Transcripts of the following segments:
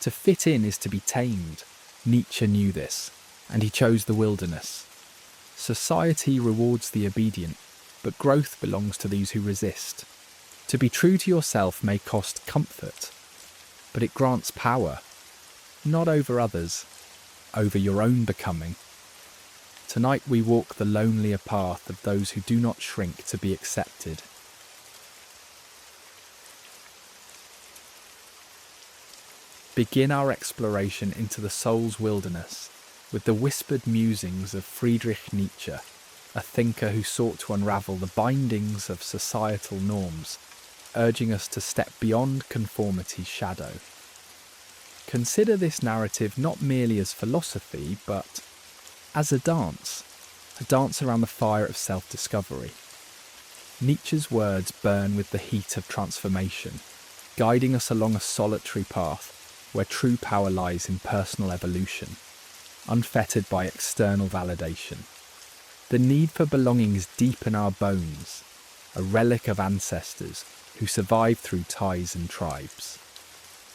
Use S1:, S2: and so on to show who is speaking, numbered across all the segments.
S1: To fit in is to be tamed. Nietzsche knew this, and he chose the wilderness. Society rewards the obedient, but growth belongs to those who resist. To be true to yourself may cost comfort, but it grants power, not over others, over your own becoming. Tonight we walk the lonelier path of those who do not shrink to be accepted. Begin our exploration into the soul's wilderness with the whispered musings of Friedrich Nietzsche, a thinker who sought to unravel the bindings of societal norms, urging us to step beyond conformity's shadow. Consider this narrative not merely as philosophy, but as a dance around the fire of self-discovery. Nietzsche's words burn with the heat of transformation, guiding us along a solitary path where true power lies in personal evolution, unfettered by external validation. The need for belonging is deep in our bones, a relic of ancestors who survived through ties and tribes.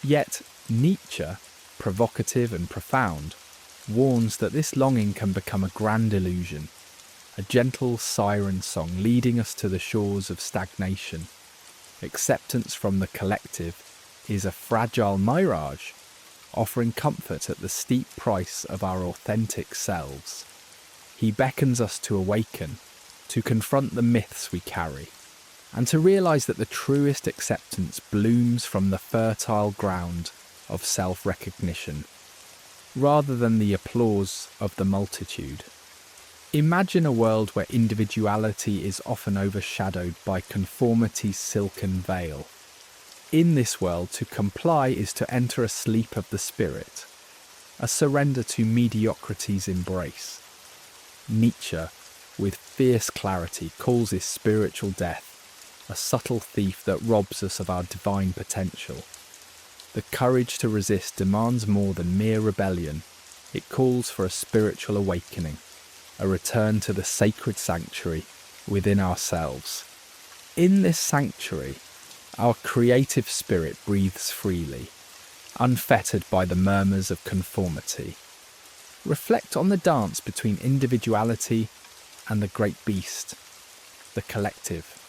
S1: Yet Nietzsche, provocative and profound, warns that this longing can become a grand illusion, a gentle siren song leading us to the shores of stagnation. Acceptance from the collective is a fragile mirage, offering comfort at the steep price of our authentic selves. He beckons us to awaken, to confront the myths we carry, and to realise that the truest acceptance blooms from the fertile ground of self-recognition, rather than the applause of the multitude. Imagine a world where individuality is often overshadowed by conformity's silken veil. In this world, to comply is to enter a sleep of the spirit, a surrender to mediocrity's embrace. Nietzsche, with fierce clarity, calls this spiritual death, a subtle thief that robs us of our divine potential. The courage to resist demands more than mere rebellion. It calls for a spiritual awakening, a return to the sacred sanctuary within ourselves. In this sanctuary, our creative spirit breathes freely, unfettered by the murmurs of conformity. Reflect on the dance between individuality and the great beast, the collective.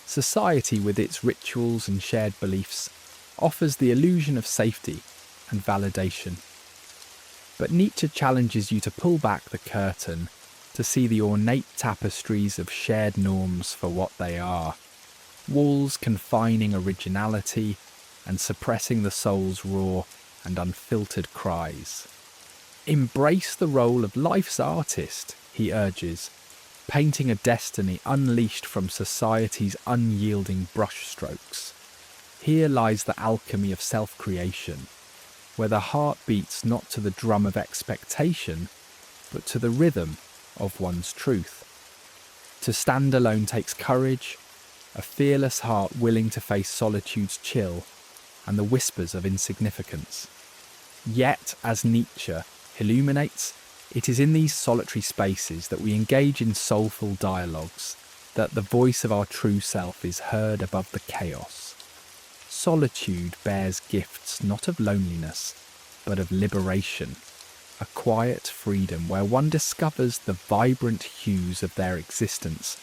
S1: Society, with its rituals and shared beliefs, offers the illusion of safety and validation. But Nietzsche challenges you to pull back the curtain to see the ornate tapestries of shared norms for what they are. Walls confining originality and suppressing the soul's raw and unfiltered cries. Embrace the role of life's artist, he urges, painting a destiny unleashed from society's unyielding brushstrokes. Here lies the alchemy of self-creation, where the heart beats not to the drum of expectation, but to the rhythm of one's truth. To stand alone takes courage, a fearless heart willing to face solitude's chill and the whispers of insignificance. Yet, as Nietzsche illuminates, it is in these solitary spaces that we engage in soulful dialogues, that the voice of our true self is heard above the chaos. Solitude bears gifts not of loneliness, but of liberation, a quiet freedom where one discovers the vibrant hues of their existence,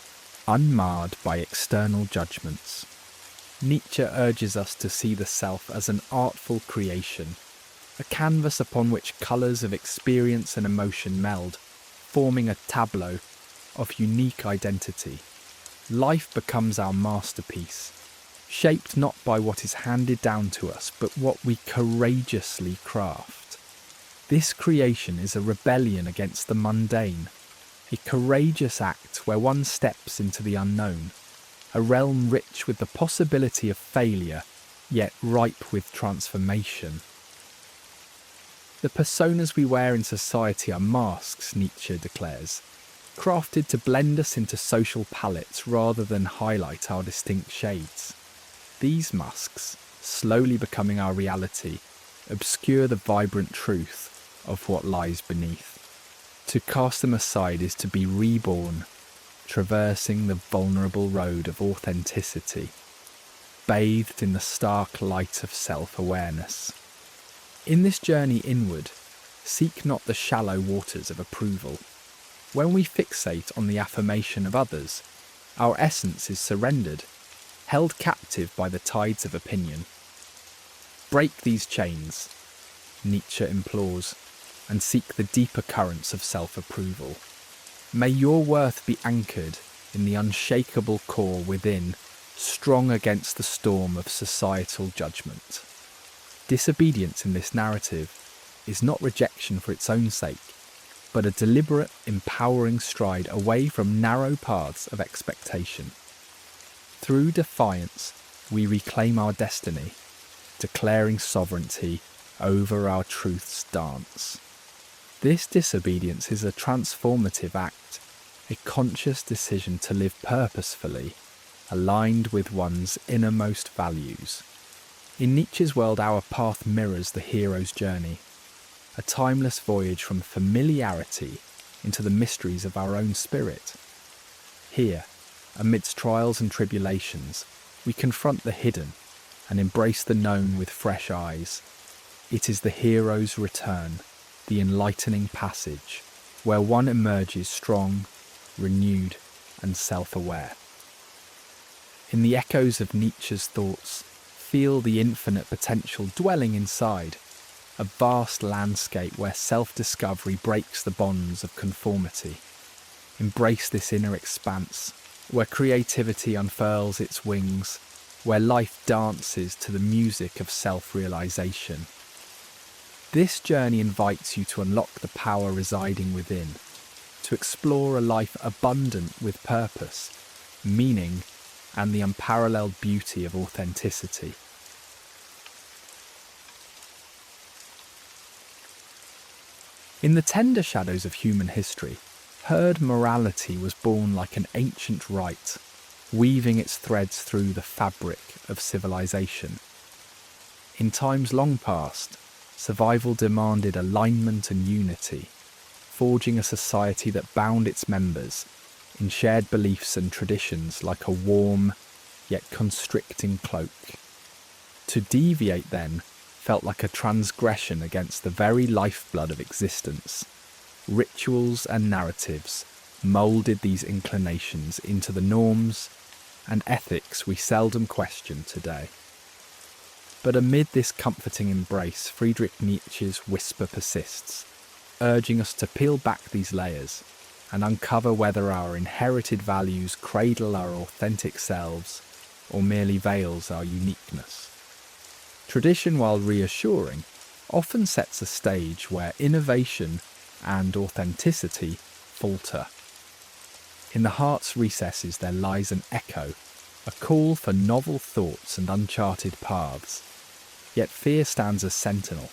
S1: unmarred by external judgments. Nietzsche urges us to see the self as an artful creation, a canvas upon which colours of experience and emotion meld, forming a tableau of unique identity. Life becomes our masterpiece, shaped not by what is handed down to us, but what we courageously craft. This creation is a rebellion against the mundane, a courageous act where one steps into the unknown, a realm rich with the possibility of failure, yet ripe with transformation. The personas we wear in society are masks, Nietzsche declares, crafted to blend us into social palettes rather than highlight our distinct shades. These masks, slowly becoming our reality, obscure the vibrant truth of what lies beneath. To cast them aside is to be reborn, traversing the vulnerable road of authenticity, bathed in the stark light of self-awareness. In this journey inward, seek not the shallow waters of approval. When we fixate on the affirmation of others, our essence is surrendered, held captive by the tides of opinion. Break these chains, Nietzsche implores, and seek the deeper currents of self-approval. May your worth be anchored in the unshakable core within, strong against the storm of societal judgment. Disobedience in this narrative is not rejection for its own sake, but a deliberate, empowering stride away from narrow paths of expectation. Through defiance, we reclaim our destiny, declaring sovereignty over our truth's dance. This disobedience is a transformative act, a conscious decision to live purposefully, aligned with one's innermost values. In Nietzsche's world, our path mirrors the hero's journey, a timeless voyage from familiarity into the mysteries of our own spirit. Here, amidst trials and tribulations, we confront the hidden and embrace the known with fresh eyes. It is the hero's return, the enlightening passage, where one emerges strong, renewed, and self-aware. In the echoes of Nietzsche's thoughts, feel the infinite potential dwelling inside, a vast landscape where self-discovery breaks the bonds of conformity. Embrace this inner expanse, where creativity unfurls its wings, where life dances to the music of self-realization. This journey invites you to unlock the power residing within, to explore a life abundant with purpose, meaning, and the unparalleled beauty of authenticity. In the tender shadows of human history, herd morality was born like an ancient rite, weaving its threads through the fabric of civilization. In times long past, survival demanded alignment and unity, forging a society that bound its members in shared beliefs and traditions like a warm yet constricting cloak. To deviate then felt like a transgression against the very lifeblood of existence. Rituals and narratives moulded these inclinations into the norms and ethics we seldom question today. But amid this comforting embrace, Friedrich Nietzsche's whisper persists, urging us to peel back these layers and uncover whether our inherited values cradle our authentic selves or merely veils our uniqueness. Tradition, while reassuring, often sets a stage where innovation and authenticity falter. In the heart's recesses there lies an echo, a call for novel thoughts and uncharted paths. Yet fear stands as sentinel,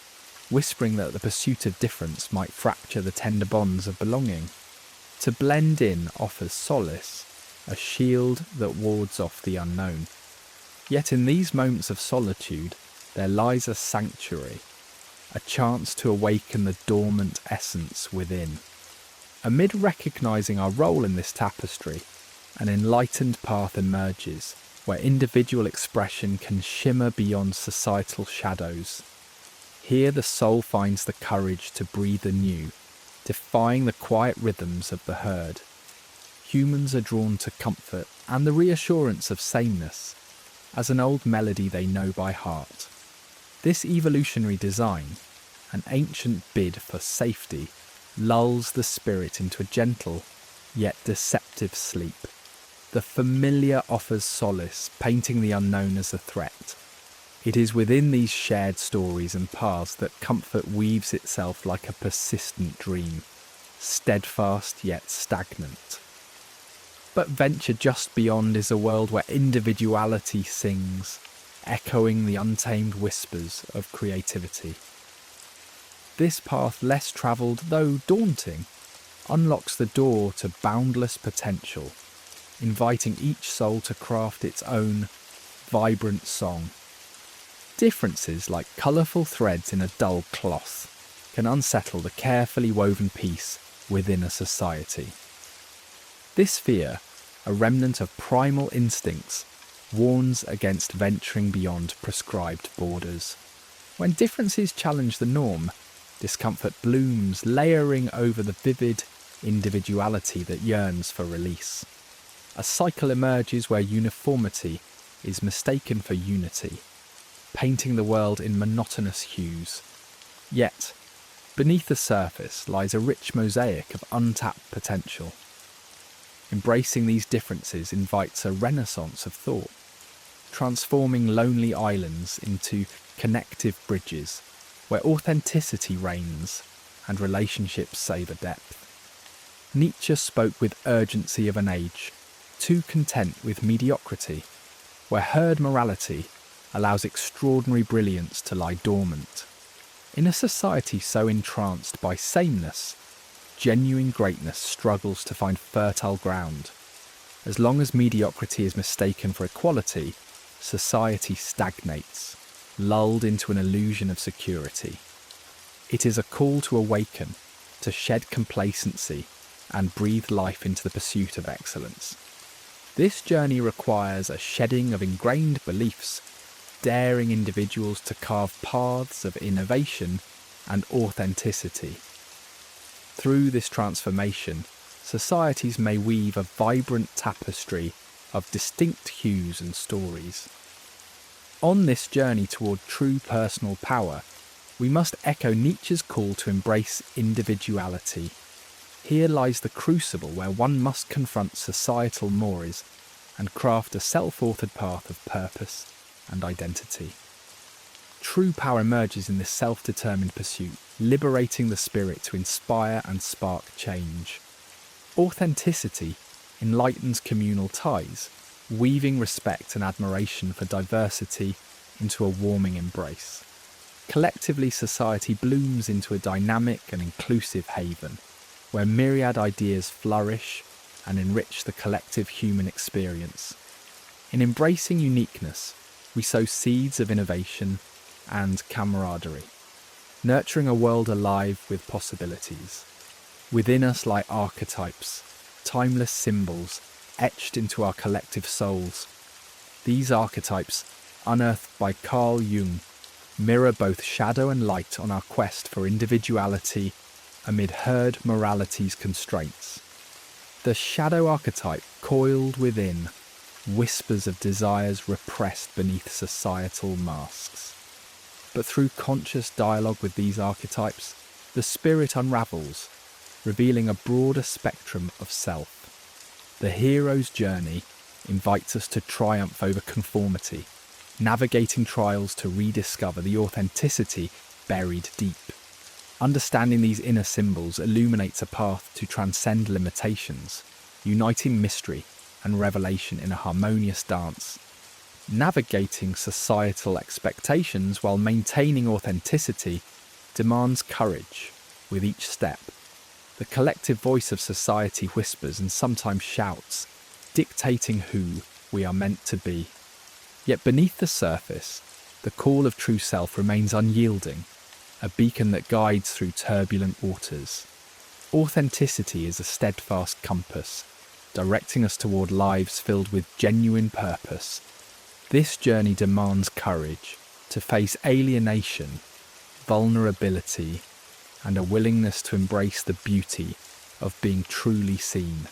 S1: whispering that the pursuit of difference might fracture the tender bonds of belonging. To blend in offers solace, a shield that wards off the unknown. Yet in these moments of solitude, there lies a sanctuary, a chance to awaken the dormant essence within. Amid recognizing our role in this tapestry, an enlightened path emerges, where individual expression can shimmer beyond societal shadows. Here the soul finds the courage to breathe anew, defying the quiet rhythms of the herd. Humans are drawn to comfort and the reassurance of sameness, as an old melody they know by heart. This evolutionary design, an ancient bid for safety, lulls the spirit into a gentle, yet deceptive sleep. The familiar offers solace, painting the unknown as a threat. It is within these shared stories and paths that comfort weaves itself like a persistent dream, steadfast yet stagnant. But venture just beyond is a world where individuality sings, echoing the untamed whispers of creativity. This path, less travelled though daunting, unlocks the door to boundless potential, inviting each soul to craft its own vibrant song. Differences like colourful threads in a dull cloth can unsettle the carefully woven piece within a society. This fear, a remnant of primal instincts, warns against venturing beyond prescribed borders. When differences challenge the norm, discomfort blooms, layering over the vivid individuality that yearns for release. A cycle emerges where uniformity is mistaken for unity, painting the world in monotonous hues. Yet, beneath the surface lies a rich mosaic of untapped potential. Embracing these differences invites a renaissance of thought, transforming lonely islands into connective bridges where authenticity reigns and relationships savour depth. Nietzsche spoke with urgency of an age, too content with mediocrity, where herd morality allows extraordinary brilliance to lie dormant. In a society so entranced by sameness, genuine greatness struggles to find fertile ground. As long as mediocrity is mistaken for equality, society stagnates, lulled into an illusion of security. It is a call to awaken, to shed complacency, and breathe life into the pursuit of excellence. This journey requires a shedding of ingrained beliefs, daring individuals to carve paths of innovation and authenticity. Through this transformation, societies may weave a vibrant tapestry of distinct hues and stories. On this journey toward true personal power, we must echo Nietzsche's call to embrace individuality. Here lies the crucible where one must confront societal mores and craft a self-authored path of purpose and identity. True power emerges in this self-determined pursuit, liberating the spirit to inspire and spark change. Authenticity enlightens communal ties, weaving respect and admiration for diversity into a warming embrace. Collectively, society blooms into a dynamic and inclusive haven, where myriad ideas flourish and enrich the collective human experience. In embracing uniqueness, we sow seeds of innovation and camaraderie, nurturing a world alive with possibilities. Within us lie archetypes, timeless symbols etched into our collective souls. These archetypes, unearthed by Carl Jung, mirror both shadow and light on our quest for individuality amid herd morality's constraints. The shadow archetype, coiled within, whispers of desires repressed beneath societal masks. But through conscious dialogue with these archetypes, the spirit unravels, revealing a broader spectrum of self. The hero's journey invites us to triumph over conformity, navigating trials to rediscover the authenticity buried deep. Understanding these inner symbols illuminates a path to transcend limitations, uniting mystery and revelation in a harmonious dance. Navigating societal expectations while maintaining authenticity demands courage with each step. The collective voice of society whispers and sometimes shouts, dictating who we are meant to be. Yet beneath the surface, the call of true self remains unyielding, a beacon that guides through turbulent waters. Authenticity is a steadfast compass, directing us toward lives filled with genuine purpose. This journey demands courage to face alienation, vulnerability, and a willingness to embrace the beauty of being truly seen.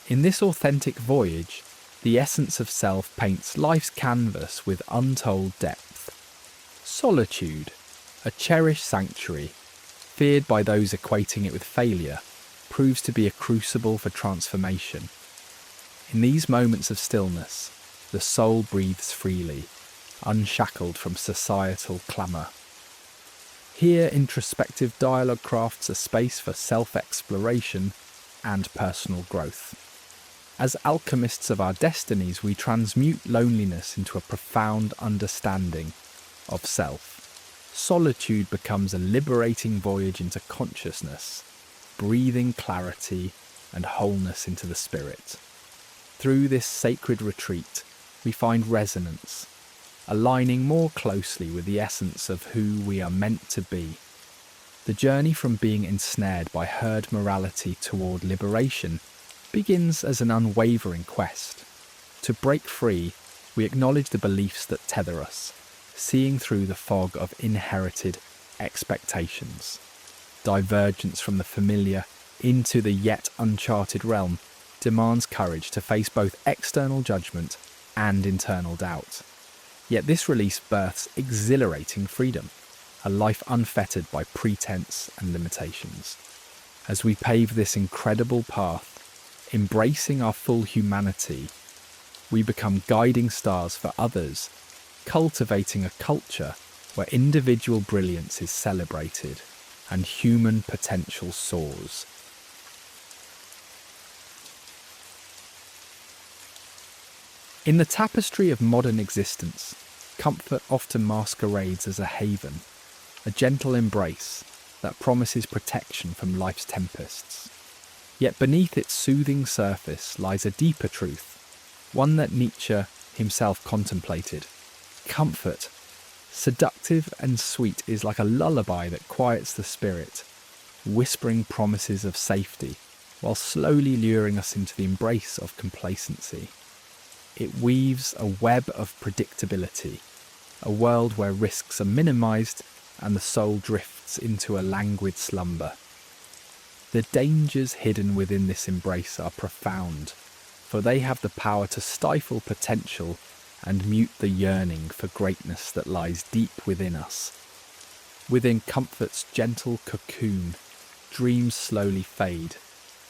S1: In this authentic voyage, the essence of self paints life's canvas with untold depth. Solitude, a cherished sanctuary, feared by those equating it with failure, proves to be a crucible for transformation. In these moments of stillness, the soul breathes freely, unshackled from societal clamour. Here, introspective dialogue crafts a space for self-exploration and personal growth. As alchemists of our destinies, we transmute loneliness into a profound understanding of self. Solitude becomes a liberating voyage into consciousness, breathing clarity and wholeness into the spirit. Through this sacred retreat, we find resonance, aligning more closely with the essence of who we are meant to be. The journey from being ensnared by herd morality toward liberation begins as an unwavering quest. To break free, we acknowledge the beliefs that tether us, seeing through the fog of inherited expectations. Divergence from the familiar into the yet uncharted realm demands courage to face both external judgment and internal doubt. Yet this release births exhilarating freedom, a life unfettered by pretense and limitations. As we pave this incredible path, embracing our full humanity, we become guiding stars for others, cultivating a culture where individual brilliance is celebrated and human potential soars. In the tapestry of modern existence, comfort often masquerades as a haven, a gentle embrace that promises protection from life's tempests. Yet beneath its soothing surface lies a deeper truth, one that Nietzsche himself contemplated. Comfort, seductive and sweet, is like a lullaby that quiets the spirit, whispering promises of safety, while slowly luring us into the embrace of complacency. It weaves a web of predictability, a world where risks are minimized and the soul drifts into a languid slumber. The dangers hidden within this embrace are profound, for they have the power to stifle potential and mute the yearning for greatness that lies deep within us. Within comfort's gentle cocoon, dreams slowly fade,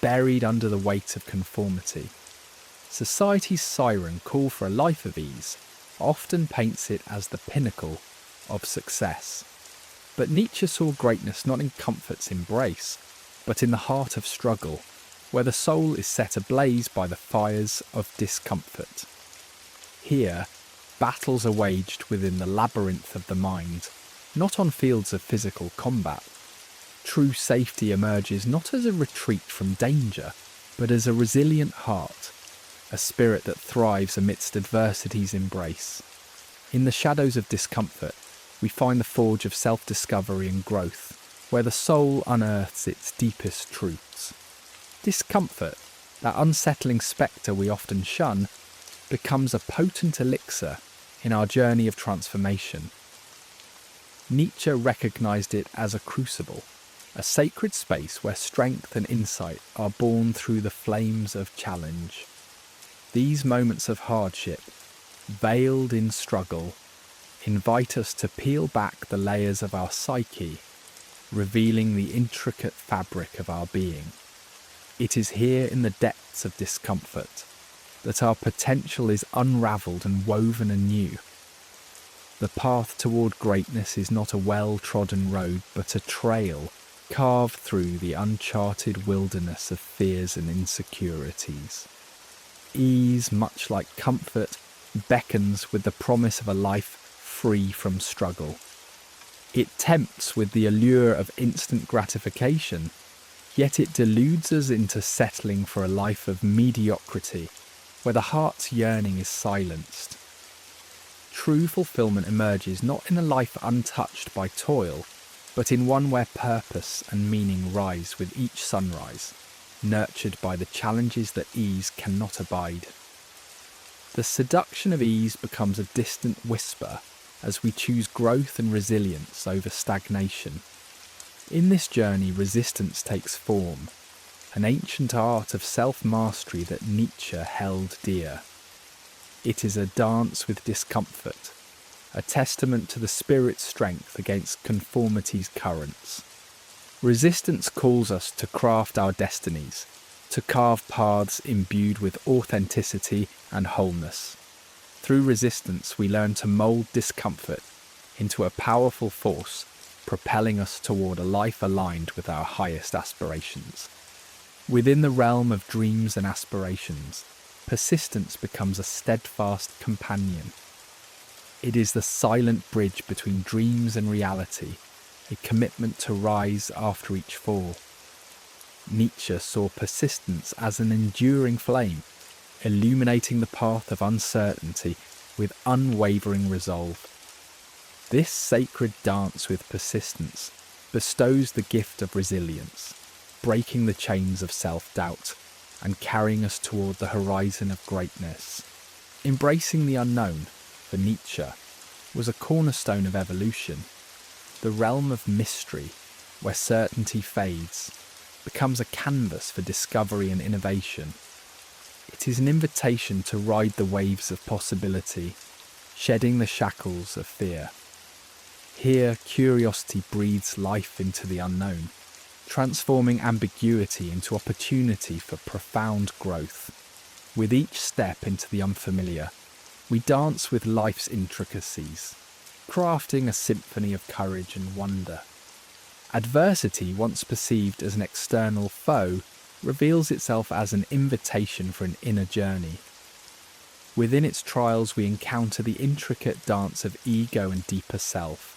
S1: buried under the weight of conformity. Society's siren call for a life of ease often paints it as the pinnacle of success. But Nietzsche saw greatness not in comfort's embrace, but in the heart of struggle, where the soul is set ablaze by the fires of discomfort. Here, battles are waged within the labyrinth of the mind, not on fields of physical combat. True safety emerges not as a retreat from danger, but as a resilient heart, a spirit that thrives amidst adversity's embrace. In the shadows of discomfort, we find the forge of self-discovery and growth, where the soul unearths its deepest truths. Discomfort, that unsettling spectre we often shun, becomes a potent elixir in our journey of transformation. Nietzsche recognized it as a crucible, a sacred space where strength and insight are born through the flames of challenge. These moments of hardship, veiled in struggle, invite us to peel back the layers of our psyche, revealing the intricate fabric of our being. It is here in the depths of discomfort that our potential is unravelled and woven anew. The path toward greatness is not a well-trodden road, but a trail carved through the uncharted wilderness of fears and insecurities. Ease, much like comfort, beckons with the promise of a life free from struggle. It tempts with the allure of instant gratification, yet it deludes us into settling for a life of mediocrity, where the heart's yearning is silenced. True fulfillment emerges not in a life untouched by toil, but in one where purpose and meaning rise with each sunrise, nurtured by the challenges that ease cannot abide. The seduction of ease becomes a distant whisper as we choose growth and resilience over stagnation. In this journey, resistance takes form, an ancient art of self-mastery that Nietzsche held dear. It is a dance with discomfort, a testament to the spirit's strength against conformity's currents. Resistance calls us to craft our destinies, to carve paths imbued with authenticity and wholeness. Through resistance, we learn to mould discomfort into a powerful force, propelling us toward a life aligned with our highest aspirations. Within the realm of dreams and aspirations, persistence becomes a steadfast companion. It is the silent bridge between dreams and reality, a commitment to rise after each fall. Nietzsche saw persistence as an enduring flame, illuminating the path of uncertainty with unwavering resolve. This sacred dance with persistence bestows the gift of resilience, breaking the chains of self-doubt and carrying us toward the horizon of greatness. Embracing the unknown, for Nietzsche, was a cornerstone of evolution. The realm of mystery, where certainty fades, becomes a canvas for discovery and innovation. It is an invitation to ride the waves of possibility, shedding the shackles of fear. Here, curiosity breathes life into the unknown, transforming ambiguity into opportunity for profound growth. With each step into the unfamiliar, we dance with life's intricacies, crafting a symphony of courage and wonder. Adversity, once perceived as an external foe, reveals itself as an invitation for an inner journey. Within its trials, we encounter the intricate dance of ego and deeper self.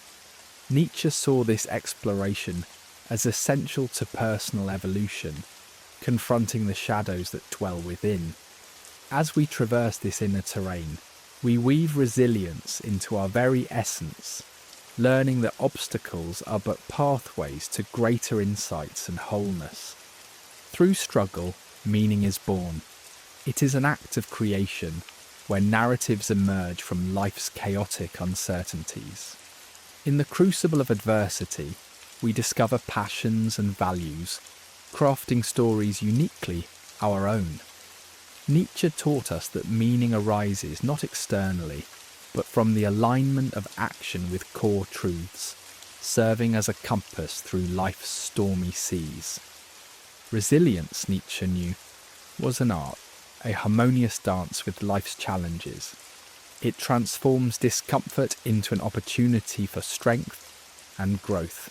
S1: Nietzsche saw this exploration as essential to personal evolution, confronting the shadows that dwell within. As we traverse this inner terrain, we weave resilience into our very essence, learning that obstacles are but pathways to greater insights and wholeness. Through struggle, meaning is born. It is an act of creation, where narratives emerge from life's chaotic uncertainties. In the crucible of adversity, we discover passions and values, crafting stories uniquely our own. Nietzsche taught us that meaning arises not externally, but from the alignment of action with core truths, serving as a compass through life's stormy seas. Resilience, Nietzsche knew, was an art, a harmonious dance with life's challenges. It transforms discomfort into an opportunity for strength and growth.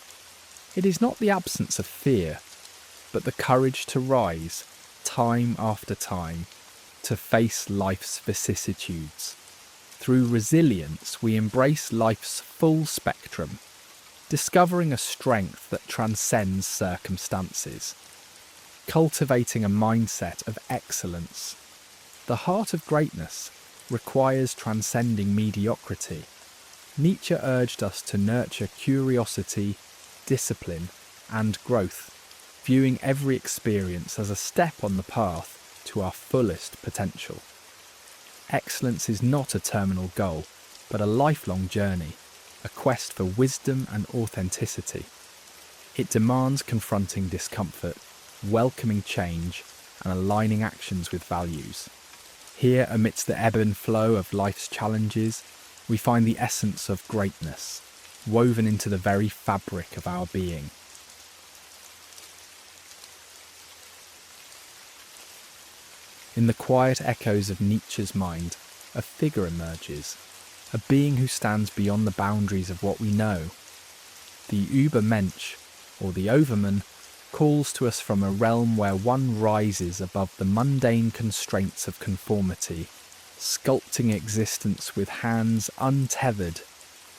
S1: It is not the absence of fear, but the courage to rise, time after time, to face life's vicissitudes. Through resilience, we embrace life's full spectrum, discovering a strength that transcends circumstances, cultivating a mindset of excellence. The heart of greatness requires transcending mediocrity. Nietzsche urged us to nurture curiosity, discipline, and growth, viewing every experience as a step on the path to our fullest potential. Excellence is not a terminal goal, but a lifelong journey, a quest for wisdom and authenticity. It demands confronting discomfort, welcoming change, and aligning actions with values. Here, amidst the ebb and flow of life's challenges, we find the essence of greatness, woven into the very fabric of our being. In the quiet echoes of Nietzsche's mind, a figure emerges, a being who stands beyond the boundaries of what we know. The Übermensch, or the Overman, calls to us from a realm where one rises above the mundane constraints of conformity, sculpting existence with hands untethered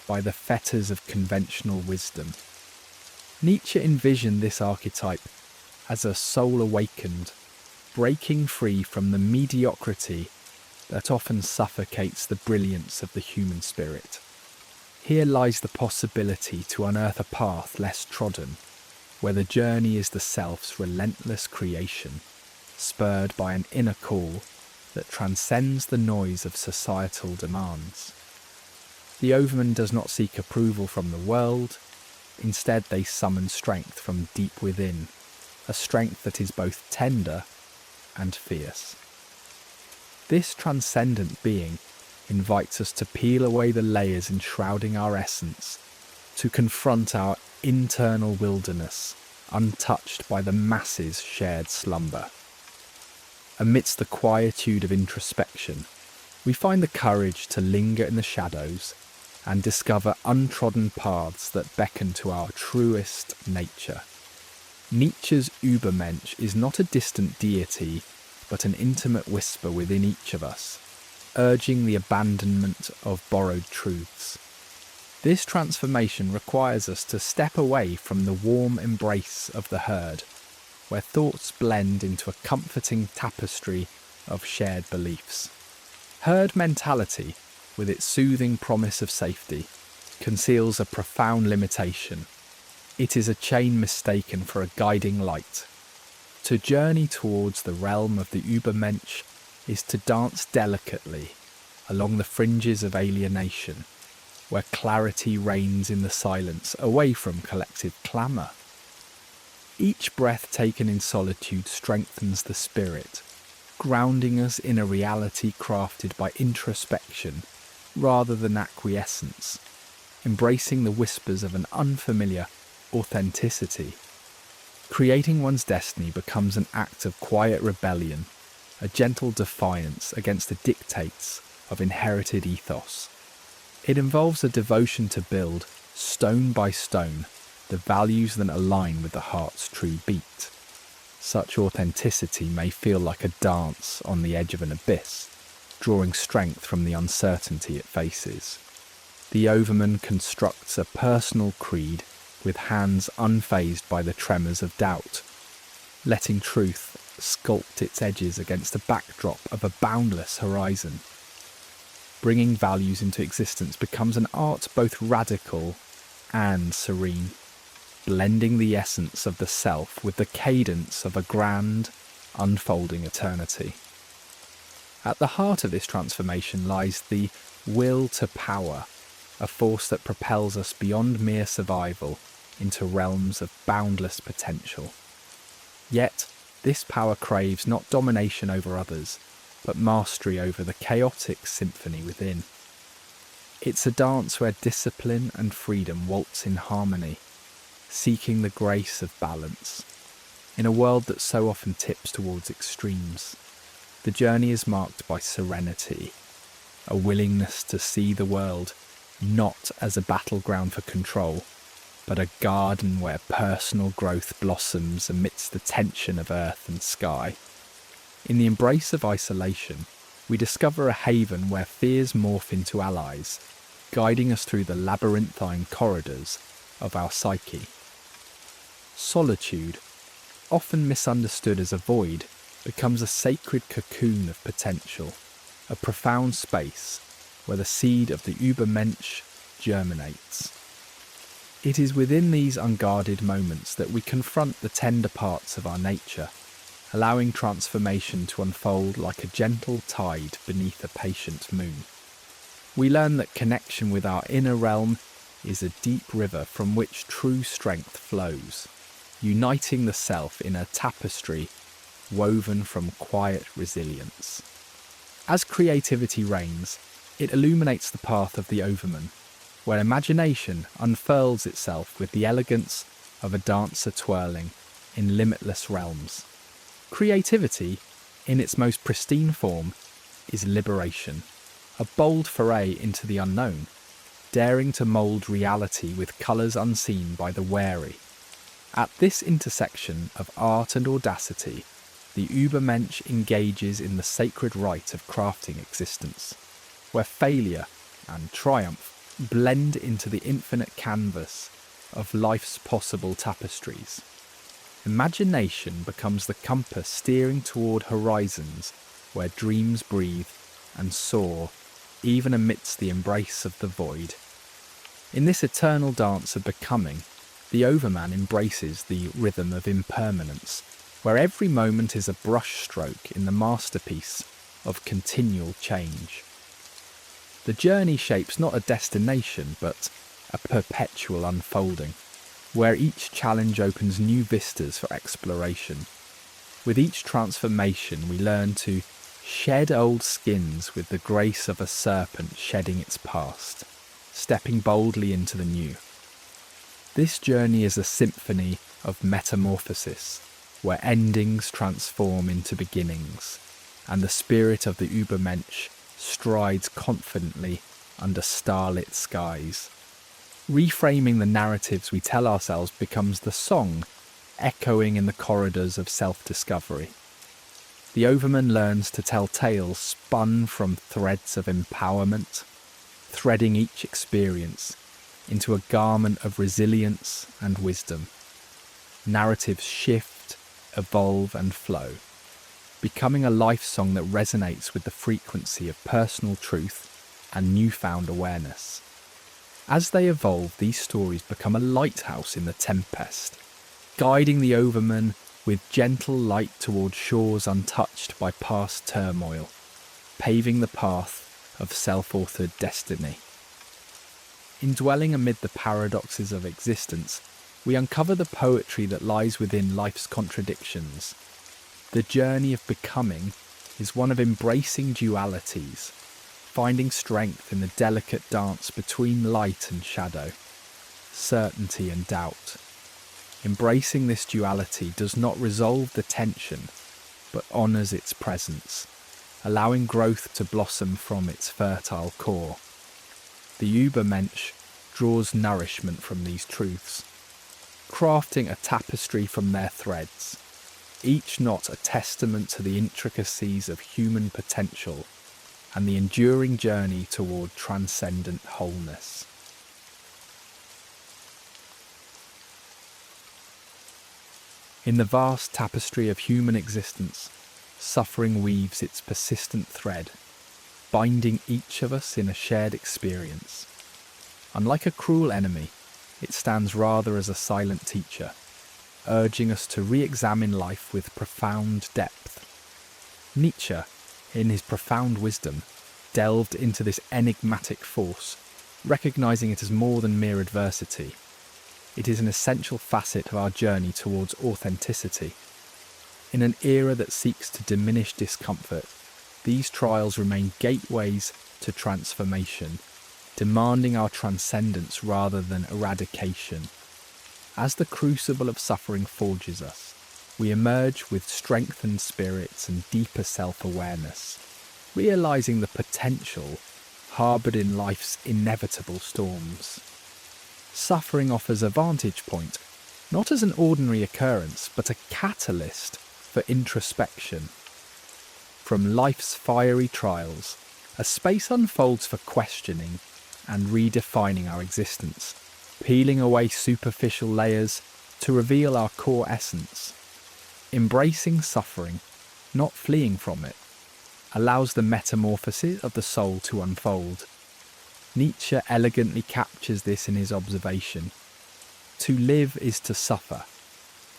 S1: by the fetters of conventional wisdom. Nietzsche envisioned this archetype as a soul awakened, breaking free from the mediocrity that often suffocates the brilliance of the human spirit. Here lies the possibility to unearth a path less trodden, where the journey is the self's relentless creation, spurred by an inner call that transcends the noise of societal demands. The Overman does not seek approval from the world, instead they summon strength from deep within, a strength that is both tender and fierce. This transcendent being invites us to peel away the layers enshrouding our essence, to confront our internal wilderness, untouched by the masses' shared slumber. Amidst the quietude of introspection, we find the courage to linger in the shadows and discover untrodden paths that beckon to our truest nature. Nietzsche's Übermensch is not a distant deity, but an intimate whisper within each of us, urging the abandonment of borrowed truths. This transformation requires us to step away from the warm embrace of the herd, where thoughts blend into a comforting tapestry of shared beliefs. Herd mentality, with its soothing promise of safety, conceals a profound limitation. It is a chain mistaken for a guiding light. To journey towards the realm of the Übermensch is to dance delicately along the fringes of alienation, where clarity reigns in the silence, away from collective clamour. Each breath taken in solitude strengthens the spirit, grounding us in a reality crafted by introspection rather than acquiescence, embracing the whispers of an unfamiliar authenticity. Creating one's destiny becomes an act of quiet rebellion, a gentle defiance against the dictates of inherited ethos. It involves a devotion to build, stone by stone, the values that align with the heart's true beat. Such authenticity may feel like a dance on the edge of an abyss, drawing strength from the uncertainty it faces. The overman constructs a personal creed with hands unfazed by the tremors of doubt, letting truth sculpt its edges against the backdrop of a boundless horizon. Bringing values into existence becomes an art both radical and serene, blending the essence of the self with the cadence of a grand, unfolding eternity. At the heart of this transformation lies the will to power, a force that propels us beyond mere survival into realms of boundless potential. Yet, this power craves not domination over others, but mastery over the chaotic symphony within. It's a dance where discipline and freedom waltz in harmony, seeking the grace of balance. In a world that so often tips towards extremes, the journey is marked by serenity, a willingness to see the world not as a battleground for control, but a garden where personal growth blossoms amidst the tension of earth and sky. In the embrace of isolation, we discover a haven where fears morph into allies, guiding us through the labyrinthine corridors of our psyche. Solitude, often misunderstood as a void, becomes a sacred cocoon of potential, a profound space where the seed of the Übermensch germinates. It is within these unguarded moments that we confront the tender parts of our nature, allowing transformation to unfold like a gentle tide beneath a patient moon. We learn that connection with our inner realm is a deep river from which true strength flows, uniting the self in a tapestry woven from quiet resilience. As creativity reigns, it illuminates the path of the overman, where imagination unfurls itself with the elegance of a dancer twirling in limitless realms. Creativity, in its most pristine form, is liberation, a bold foray into the unknown, daring to mould reality with colours unseen by the wary. At this intersection of art and audacity, the Übermensch engages in the sacred rite of crafting existence, where failure and triumph blend into the infinite canvas of life's possible tapestries. Imagination becomes the compass steering toward horizons where dreams breathe and soar, even amidst the embrace of the void. In this eternal dance of becoming, the overman embraces the rhythm of impermanence, where every moment is a brushstroke in the masterpiece of continual change. The journey shapes not a destination, but a perpetual unfolding, where each challenge opens new vistas for exploration. With each transformation, we learn to shed old skins with the grace of a serpent shedding its past, stepping boldly into the new. This journey is a symphony of metamorphosis, where endings transform into beginnings, and the spirit of the Übermensch strides confidently under starlit skies. Reframing the narratives we tell ourselves becomes the song echoing in the corridors of self-discovery. The overman learns to tell tales spun from threads of empowerment, threading each experience into a garment of resilience and wisdom. Narratives shift, evolve and flow, becoming a life song that resonates with the frequency of personal truth and newfound awareness. As they evolve, these stories become a lighthouse in the tempest, guiding the overman with gentle light toward shores untouched by past turmoil, paving the path of self-authored destiny. In dwelling amid the paradoxes of existence, we uncover the poetry that lies within life's contradictions. The journey of becoming is one of embracing dualities, finding strength in the delicate dance between light and shadow, certainty and doubt. Embracing this duality does not resolve the tension, but honours its presence, allowing growth to blossom from its fertile core. The Übermensch draws nourishment from these truths, crafting a tapestry from their threads, each knot a testament to the intricacies of human potential and the enduring journey toward transcendent wholeness. In the vast tapestry of human existence, suffering weaves its persistent thread, binding each of us in a shared experience. Unlike a cruel enemy, it stands rather as a silent teacher, urging us to re-examine life with profound depth. Nietzsche, in his profound wisdom, delved into this enigmatic force, recognizing it as more than mere adversity. It is an essential facet of our journey towards authenticity. In an era that seeks to diminish discomfort, these trials remain gateways to transformation, demanding our transcendence rather than eradication. As the crucible of suffering forges us, we emerge with strengthened spirits and deeper self-awareness, realizing the potential harboured in life's inevitable storms. Suffering offers a vantage point, not as an ordinary occurrence, but a catalyst for introspection. From life's fiery trials, a space unfolds for questioning and redefining our existence, peeling away superficial layers to reveal our core essence. Embracing suffering, not fleeing from it, allows the metamorphosis of the soul to unfold. Nietzsche elegantly captures this in his observation. To live is to suffer.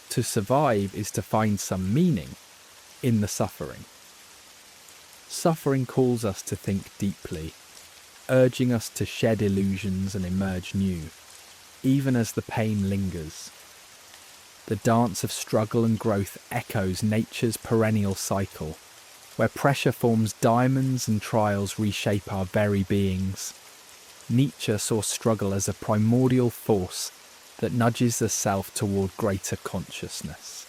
S1: To survive is to find some meaning in the suffering. Suffering calls us to think deeply, urging us to shed illusions and emerge new, even as the pain lingers. The dance of struggle and growth echoes nature's perennial cycle, where pressure forms diamonds and trials reshape our very beings. Nietzsche saw struggle as a primordial force that nudges the self toward greater consciousness.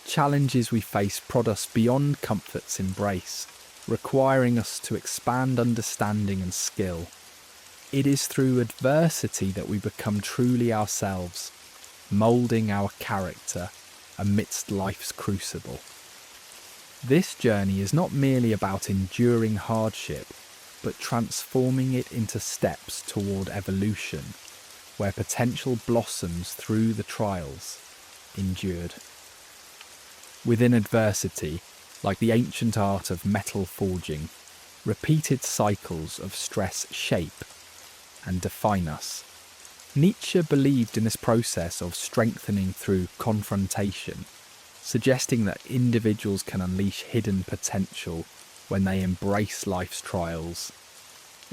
S1: Challenges we face prod us beyond comfort's embrace, requiring us to expand understanding and skill. It is through adversity that we become truly ourselves, moulding our character amidst life's crucible. This journey is not merely about enduring hardship, but transforming it into steps toward evolution, where potential blossoms through the trials endured. Within adversity, like the ancient art of metal forging, repeated cycles of stress shape and define us. Nietzsche believed in this process of strengthening through confrontation, suggesting that individuals can unleash hidden potential when they embrace life's trials.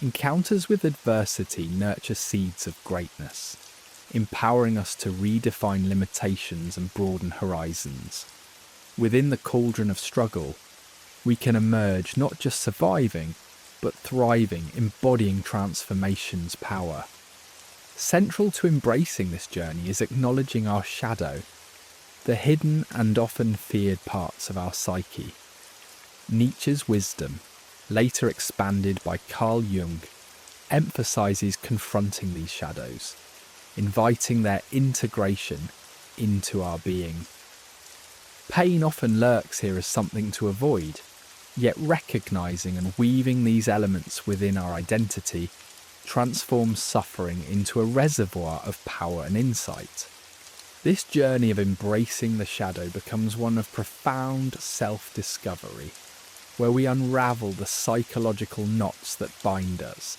S1: Encounters with adversity nurture seeds of greatness, empowering us to redefine limitations and broaden horizons. Within the cauldron of struggle, we can emerge not just surviving, but thriving, embodying transformation's power. Central to embracing this journey is acknowledging our shadow, the hidden and often feared parts of our psyche. Nietzsche's wisdom, later expanded by Carl Jung, emphasizes confronting these shadows, inviting their integration into our being. Pain often lurks here as something to avoid, yet recognizing and weaving these elements within our identity transforms suffering into a reservoir of power and insight. This journey of embracing the shadow becomes one of profound self-discovery, where we unravel the psychological knots that bind us,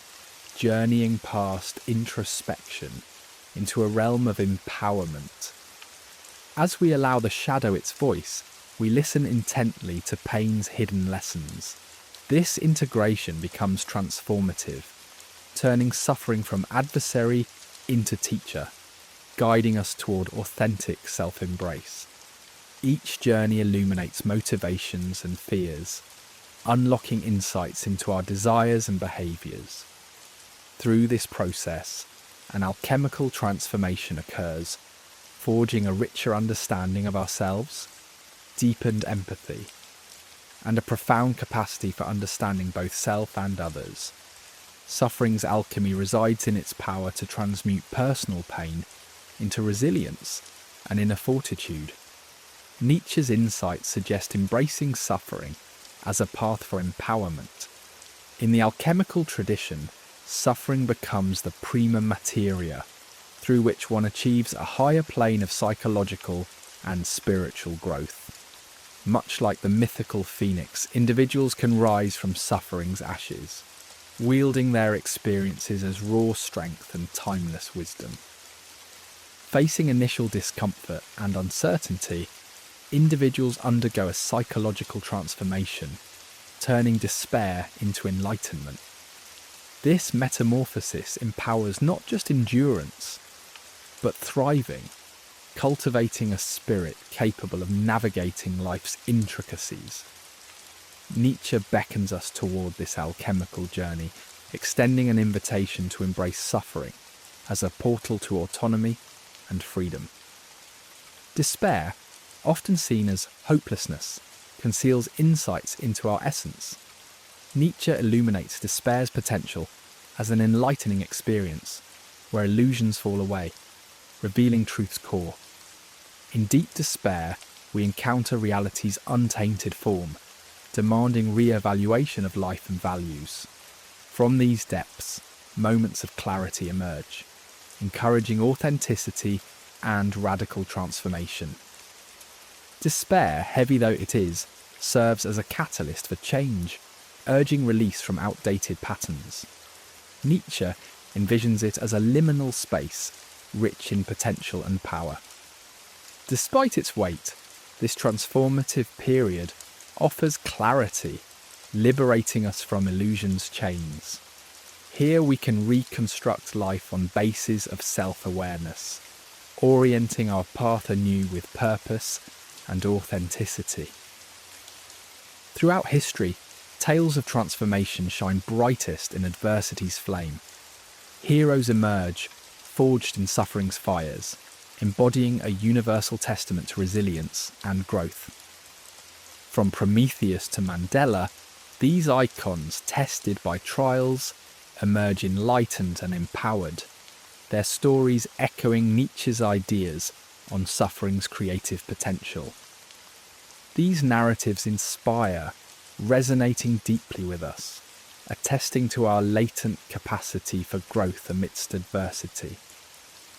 S1: journeying past introspection into a realm of empowerment. As we allow the shadow its voice, we listen intently to pain's hidden lessons. This integration becomes transformative, turning suffering from adversary into teacher, guiding us toward authentic self-embrace. Each journey illuminates motivations and fears, unlocking insights into our desires and behaviours. Through this process, an alchemical transformation occurs, forging a richer understanding of ourselves, deepened empathy, and a profound capacity for understanding both self and others. Suffering's alchemy resides in its power to transmute personal pain into resilience and inner fortitude. Nietzsche's insights suggest embracing suffering as a path for empowerment. In the alchemical tradition, suffering becomes the prima materia, through which one achieves a higher plane of psychological and spiritual growth. Much like the mythical phoenix, individuals can rise from suffering's ashes, wielding their experiences as raw strength and timeless wisdom. Facing initial discomfort and uncertainty, individuals undergo a psychological transformation, turning despair into enlightenment. This metamorphosis empowers not just endurance, but thriving, cultivating a spirit capable of navigating life's intricacies. Nietzsche beckons us toward this alchemical journey, extending an invitation to embrace suffering as a portal to autonomy and freedom. Despair, often seen as hopelessness, conceals insights into our essence. Nietzsche illuminates despair's potential as an enlightening experience, where illusions fall away, revealing truth's core. In deep despair, we encounter reality's untainted form, demanding re-evaluation of life and values. From these depths, moments of clarity emerge, encouraging authenticity and radical transformation. Despair, heavy though it is, serves as a catalyst for change, urging release from outdated patterns. Nietzsche envisions it as a liminal space, rich in potential and power. Despite its weight, this transformative period offers clarity, liberating us from illusion's chains. Here we can reconstruct life on bases of self-awareness, orienting our path anew with purpose and authenticity. Throughout history, tales of transformation shine brightest in adversity's flame. Heroes emerge, forged in suffering's fires, embodying a universal testament to resilience and growth. From Prometheus to Mandela, these icons, tested by trials, emerge enlightened and empowered, their stories echoing Nietzsche's ideas on suffering's creative potential. These narratives inspire, resonating deeply with us, attesting to our latent capacity for growth amidst adversity.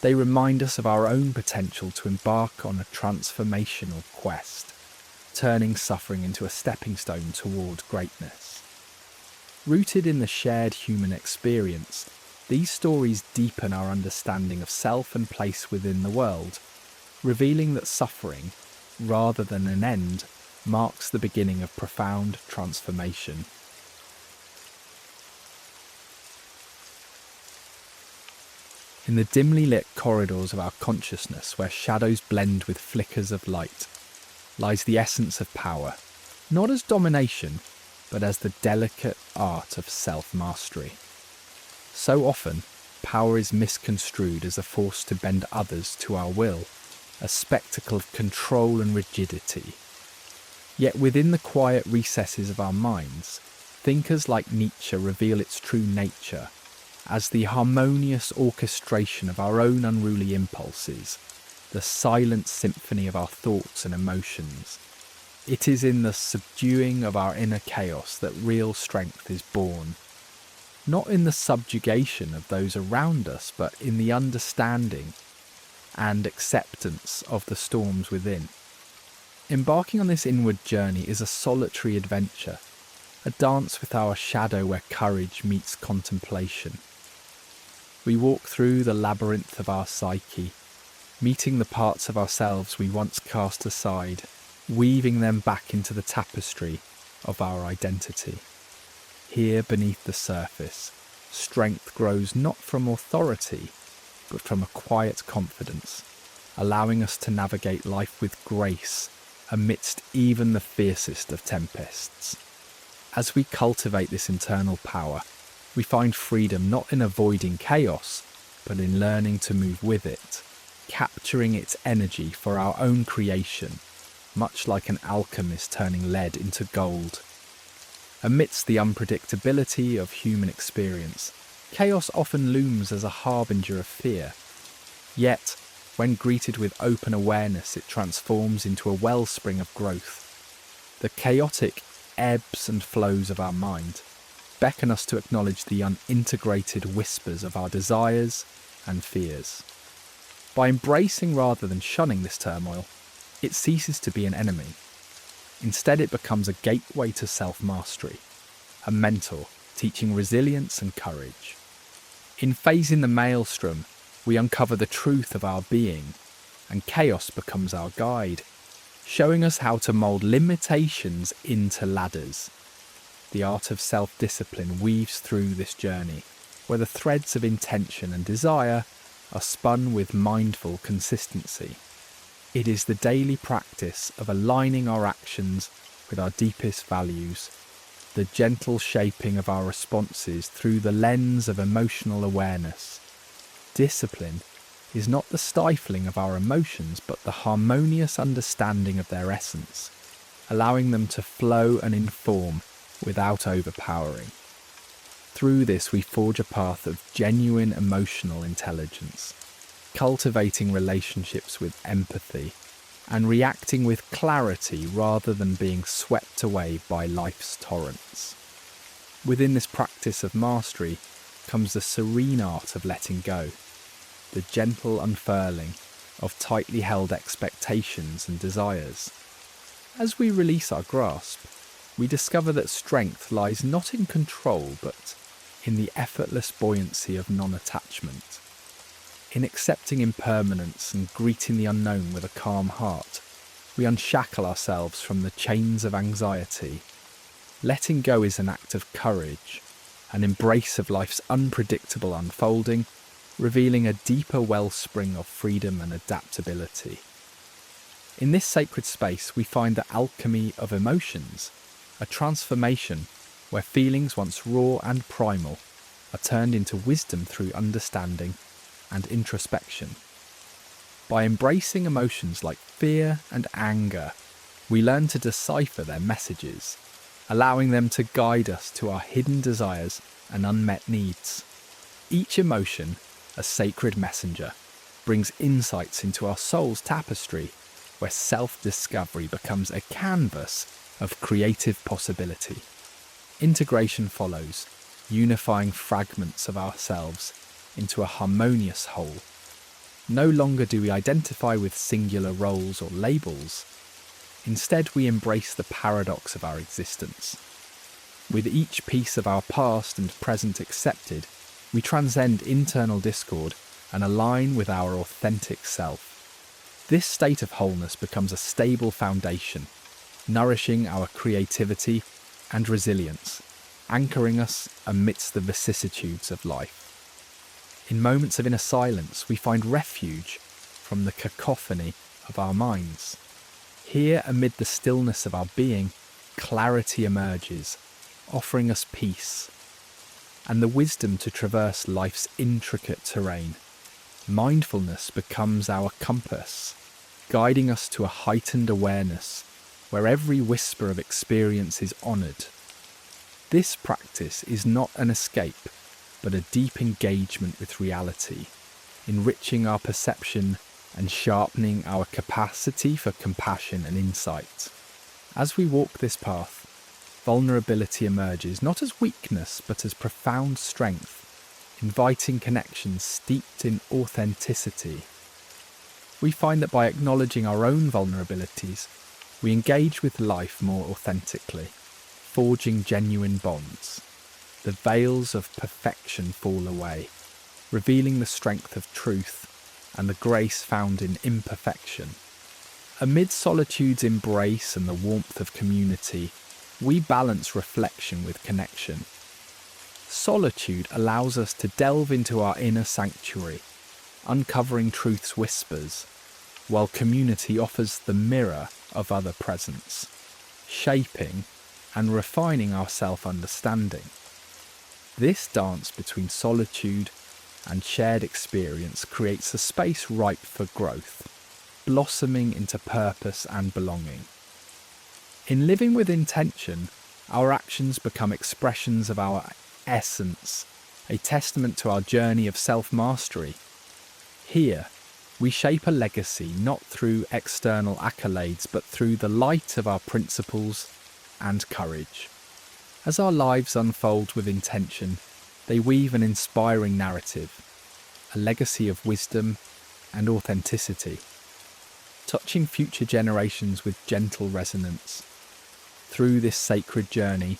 S1: They remind us of our own potential to embark on a transformational quest, turning suffering into a stepping stone toward greatness. Rooted in the shared human experience, these stories deepen our understanding of self and place within the world, revealing that suffering, rather than an end, marks the beginning of profound transformation. In the dimly lit corridors of our consciousness, where shadows blend with flickers of light, lies the essence of power, not as domination, but as the delicate art of self-mastery. So often, power is misconstrued as a force to bend others to our will, a spectacle of control and rigidity. Yet within the quiet recesses of our minds, thinkers like Nietzsche reveal its true nature as the harmonious orchestration of our own unruly impulses, the silent symphony of our thoughts and emotions. It is in the subduing of our inner chaos that real strength is born, not in the subjugation of those around us, but in the understanding and acceptance of the storms within. Embarking on this inward journey is a solitary adventure, a dance with our shadow where courage meets contemplation. We walk through the labyrinth of our psyche, meeting the parts of ourselves we once cast aside, weaving them back into the tapestry of our identity. Here beneath the surface, strength grows not from authority, but from a quiet confidence, allowing us to navigate life with grace amidst even the fiercest of tempests. As we cultivate this internal power, we find freedom not in avoiding chaos, but in learning to move with it, capturing its energy for our own creation, much like an alchemist turning lead into gold. Amidst the unpredictability of human experience, chaos often looms as a harbinger of fear. Yet, when greeted with open awareness, it transforms into a wellspring of growth. The chaotic ebbs and flows of our mind beckon us to acknowledge the unintegrated whispers of our desires and fears. By embracing rather than shunning this turmoil, it ceases to be an enemy. Instead, it becomes a gateway to self-mastery, a mentor teaching resilience and courage. In phasing the maelstrom, we uncover the truth of our being, and chaos becomes our guide, showing us how to mould limitations into ladders. The art of self-discipline weaves through this journey, where the threads of intention and desire are spun with mindful consistency. It is the daily practice of aligning our actions with our deepest values, the gentle shaping of our responses through the lens of emotional awareness. Discipline is not the stifling of our emotions, but the harmonious understanding of their essence, allowing them to flow and inform without overpowering. Through this, we forge a path of genuine emotional intelligence, cultivating relationships with empathy and reacting with clarity rather than being swept away by life's torrents. Within this practice of mastery comes the serene art of letting go, the gentle unfurling of tightly held expectations and desires. As we release our grasp, we discover that strength lies not in control, but in the effortless buoyancy of non-attachment. In accepting impermanence and greeting the unknown with a calm heart, we unshackle ourselves from the chains of anxiety. Letting go is an act of courage, an embrace of life's unpredictable unfolding, revealing a deeper wellspring of freedom and adaptability. In this sacred space, we find the alchemy of emotions, a transformation where feelings once raw and primal are turned into wisdom through understanding and introspection. By embracing emotions like fear and anger, we learn to decipher their messages, allowing them to guide us to our hidden desires and unmet needs. Each emotion, a sacred messenger, brings insights into our soul's tapestry, where self-discovery becomes a canvas of creative possibility. Integration follows, unifying fragments of ourselves into a harmonious whole. No longer do we identify with singular roles or labels. Instead, we embrace the paradox of our existence. With each piece of our past and present accepted, we transcend internal discord and align with our authentic self. This state of wholeness becomes a stable foundation, nourishing our creativity and resilience, anchoring us amidst the vicissitudes of life. In moments of inner silence, we find refuge from the cacophony of our minds. Here, amid the stillness of our being, clarity emerges, offering us peace and the wisdom to traverse life's intricate terrain. Mindfulness becomes our compass, guiding us to a heightened awareness where every whisper of experience is honoured. This practice is not an escape, but a deep engagement with reality, enriching our perception and sharpening our capacity for compassion and insight. As we walk this path, vulnerability emerges not as weakness but as profound strength, inviting connections steeped in authenticity. We find that by acknowledging our own vulnerabilities, we engage with life more authentically, forging genuine bonds. The veils of perfection fall away, revealing the strength of truth and the grace found in imperfection. Amid solitude's embrace and the warmth of community, we balance reflection with connection. Solitude allows us to delve into our inner sanctuary, uncovering truth's whispers, while community offers the mirror of other presence, shaping and refining our self-understanding. This dance between solitude and shared experience creates a space ripe for growth, blossoming into purpose and belonging. In living with intention, our actions become expressions of our essence, a testament to our journey of self-mastery. Here, we shape a legacy not through external accolades but through the light of our principles and courage. As our lives unfold with intention, they weave an inspiring narrative, a legacy of wisdom and authenticity, touching future generations with gentle resonance. Through this sacred journey,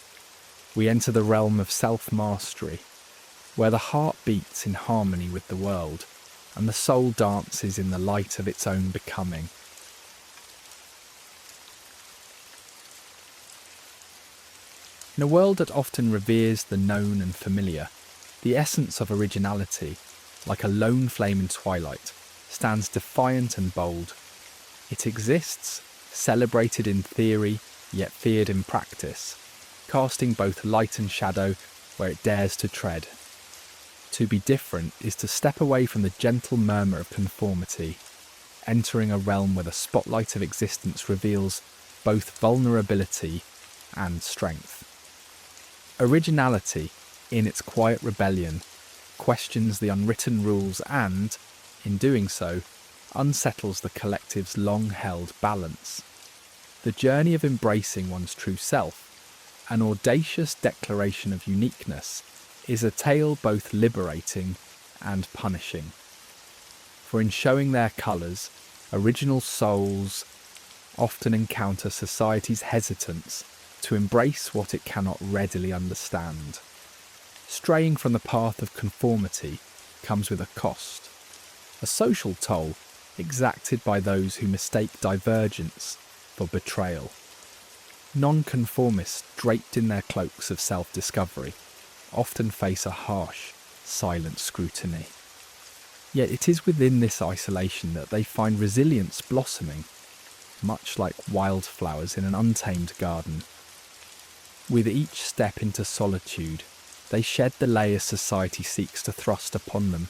S1: we enter the realm of self-mastery, where the heart beats in harmony with the world, and the soul dances in the light of its own becoming. In a world that often reveres the known and familiar, the essence of originality, like a lone flame in twilight, stands defiant and bold. It exists, celebrated in theory, yet feared in practice, casting both light and shadow where it dares to tread. To be different is to step away from the gentle murmur of conformity, entering a realm where the spotlight of existence reveals both vulnerability and strength. Originality, in its quiet rebellion, questions the unwritten rules and, in doing so, unsettles the collective's long-held balance. The journey of embracing one's true self, an audacious declaration of uniqueness, is a tale both liberating and punishing. For in showing their colours, original souls often encounter society's hesitance to embrace what it cannot readily understand. Straying from the path of conformity comes with a cost, a social toll exacted by those who mistake divergence for betrayal. Nonconformists draped in their cloaks of self-discovery often face a harsh, silent scrutiny. Yet it is within this isolation that they find resilience blossoming, much like wildflowers in an untamed garden. With each step into solitude, they shed the layers society seeks to thrust upon them,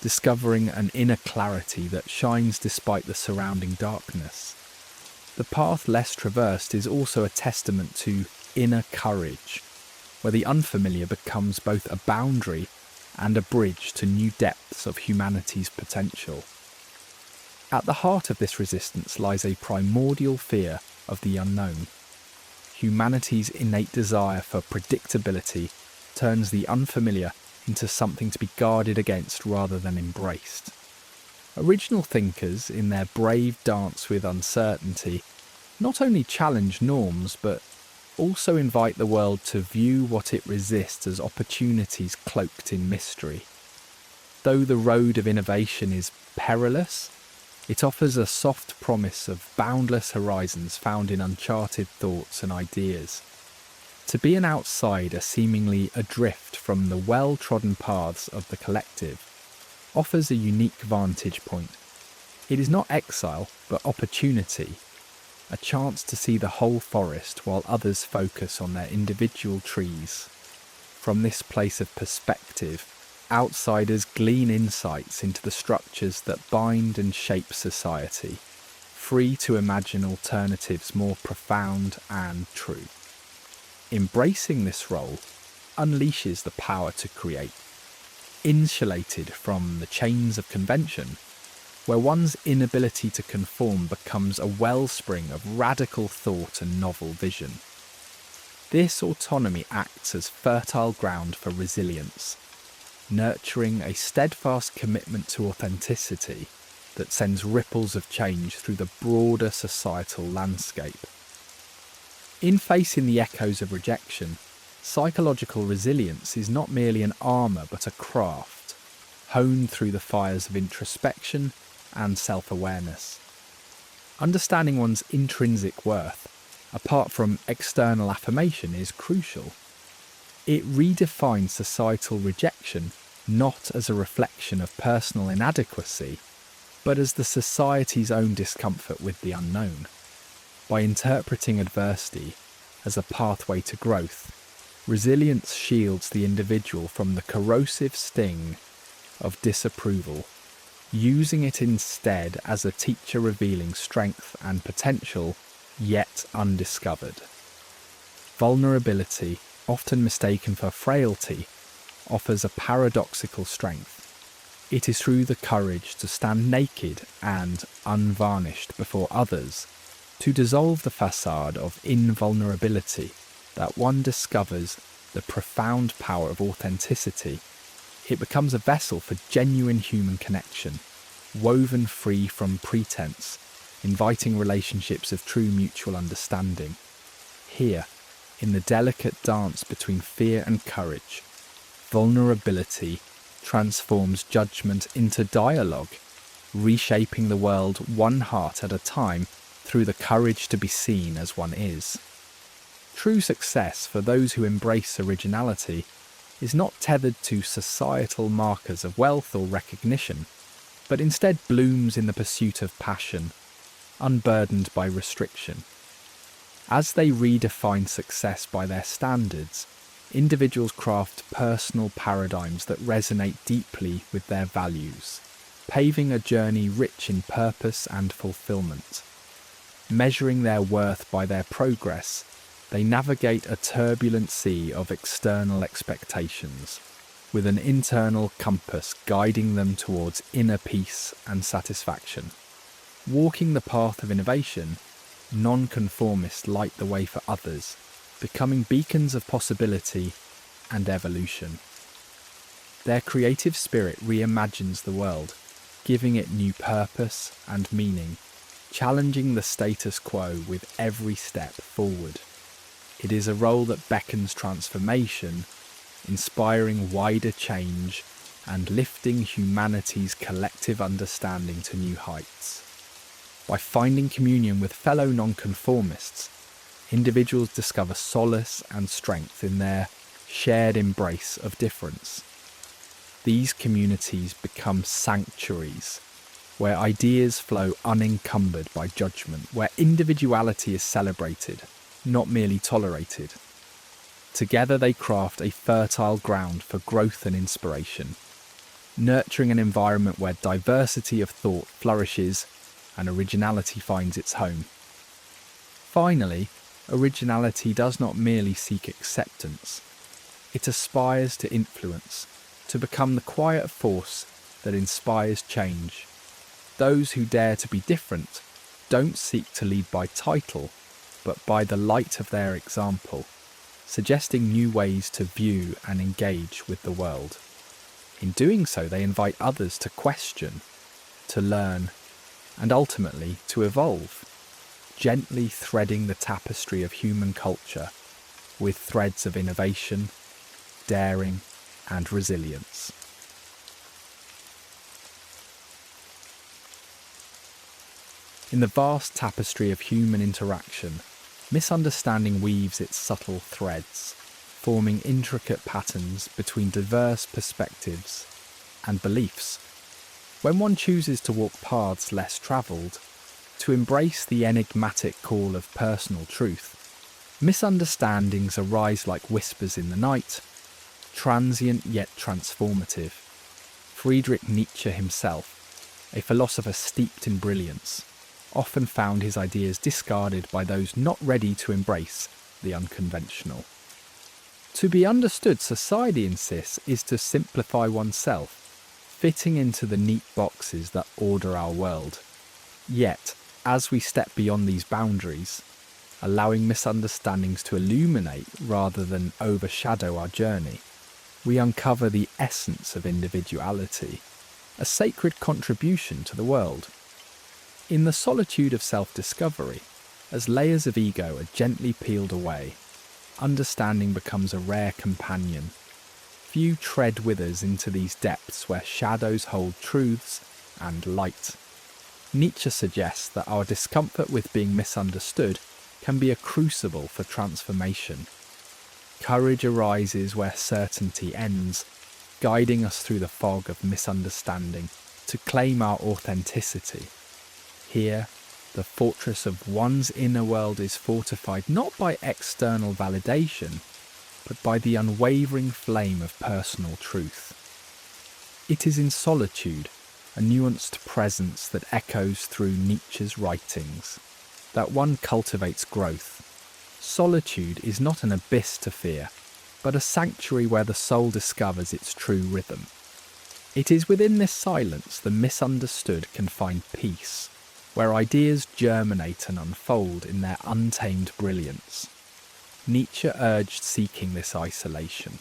S1: discovering an inner clarity that shines despite the surrounding darkness. The path less traversed is also a testament to inner courage, where the unfamiliar becomes both a boundary and a bridge to new depths of humanity's potential. At the heart of this resistance lies a primordial fear of the unknown. Humanity's innate desire for predictability turns the unfamiliar into something to be guarded against rather than embraced. Original thinkers, in their brave dance with uncertainty, not only challenge norms but also invite the world to view what it resists as opportunities cloaked in mystery. Though the road of innovation is perilous, it offers a soft promise of boundless horizons found in uncharted thoughts and ideas. To be an outsider seemingly adrift from the well-trodden paths of the collective offers a unique vantage point. It is not exile, but opportunity, a chance to see the whole forest while others focus on their individual trees. From this place of perspective, outsiders glean insights into the structures that bind and shape society, free to imagine alternatives more profound and true. Embracing this role unleashes the power to create, insulated from the chains of convention, where one's inability to conform becomes a wellspring of radical thought and novel vision. This autonomy acts as fertile ground for resilience, nurturing a steadfast commitment to authenticity that sends ripples of change through the broader societal landscape. In facing the echoes of rejection, psychological resilience is not merely an armour but a craft, honed through the fires of introspection and self-awareness. Understanding one's intrinsic worth, apart from external affirmation, is crucial. It redefines societal rejection not as a reflection of personal inadequacy, but as the society's own discomfort with the unknown. By interpreting adversity as a pathway to growth, resilience shields the individual from the corrosive sting of disapproval, using it instead as a teacher revealing strength and potential yet undiscovered. Vulnerability, often mistaken for frailty, offers a paradoxical strength. It is through the courage to stand naked and unvarnished before others, to dissolve the facade of invulnerability, that one discovers the profound power of authenticity. It becomes a vessel for genuine human connection, woven free from pretense, inviting relationships of true mutual understanding. Here, in the delicate dance between fear and courage, vulnerability transforms judgment into dialogue, reshaping the world one heart at a time through the courage to be seen as one is. True success for those who embrace originality is not tethered to societal markers of wealth or recognition, but instead blooms in the pursuit of passion, unburdened by restriction. As they redefine success by their standards, individuals craft personal paradigms that resonate deeply with their values, paving a journey rich in purpose and fulfillment. Measuring their worth by their progress, they navigate a turbulent sea of external expectations, with an internal compass guiding them towards inner peace and satisfaction. Walking the path of innovation, nonconformists light the way for others, becoming beacons of possibility and evolution. Their creative spirit reimagines the world, giving it new purpose and meaning, challenging the status quo with every step forward. It is a role that beckons transformation, inspiring wider change and lifting humanity's collective understanding to new heights. By finding communion with fellow nonconformists, individuals discover solace and strength in their shared embrace of difference. These communities become sanctuaries, where ideas flow unencumbered by judgment, where individuality is celebrated, not merely tolerated. Together they craft a fertile ground for growth and inspiration, nurturing an environment where diversity of thought flourishes and originality finds its home. Finally, originality does not merely seek acceptance. It aspires to influence, to become the quiet force that inspires change. Those who dare to be different don't seek to lead by title, but by the light of their example, suggesting new ways to view and engage with the world. In doing so, they invite others to question, to learn, and ultimately to evolve, gently threading the tapestry of human culture with threads of innovation, daring, and resilience. In the vast tapestry of human interaction, misunderstanding weaves its subtle threads, forming intricate patterns between diverse perspectives and beliefs. When one chooses to walk paths less travelled, to embrace the enigmatic call of personal truth, misunderstandings arise like whispers in the night, transient yet transformative. Friedrich Nietzsche himself, a philosopher steeped in brilliance, often found his ideas discarded by those not ready to embrace the unconventional. To be understood, society insists, is to simplify oneself, fitting into the neat boxes that order our world. Yet, as we step beyond these boundaries, allowing misunderstandings to illuminate rather than overshadow our journey, we uncover the essence of individuality, a sacred contribution to the world. In the solitude of self-discovery, as layers of ego are gently peeled away, understanding becomes a rare companion. Few tread with us into these depths where shadows hold truths and light. Nietzsche suggests that our discomfort with being misunderstood can be a crucible for transformation. Courage arises where certainty ends, guiding us through the fog of misunderstanding to claim our authenticity. Here, the fortress of one's inner world is fortified not by external validation, but by the unwavering flame of personal truth. It is in solitude, a nuanced presence that echoes through Nietzsche's writings, that one cultivates growth. Solitude is not an abyss to fear, but a sanctuary where the soul discovers its true rhythm. It is within this silence the misunderstood can find peace, where ideas germinate and unfold in their untamed brilliance. Nietzsche urged seeking this isolation,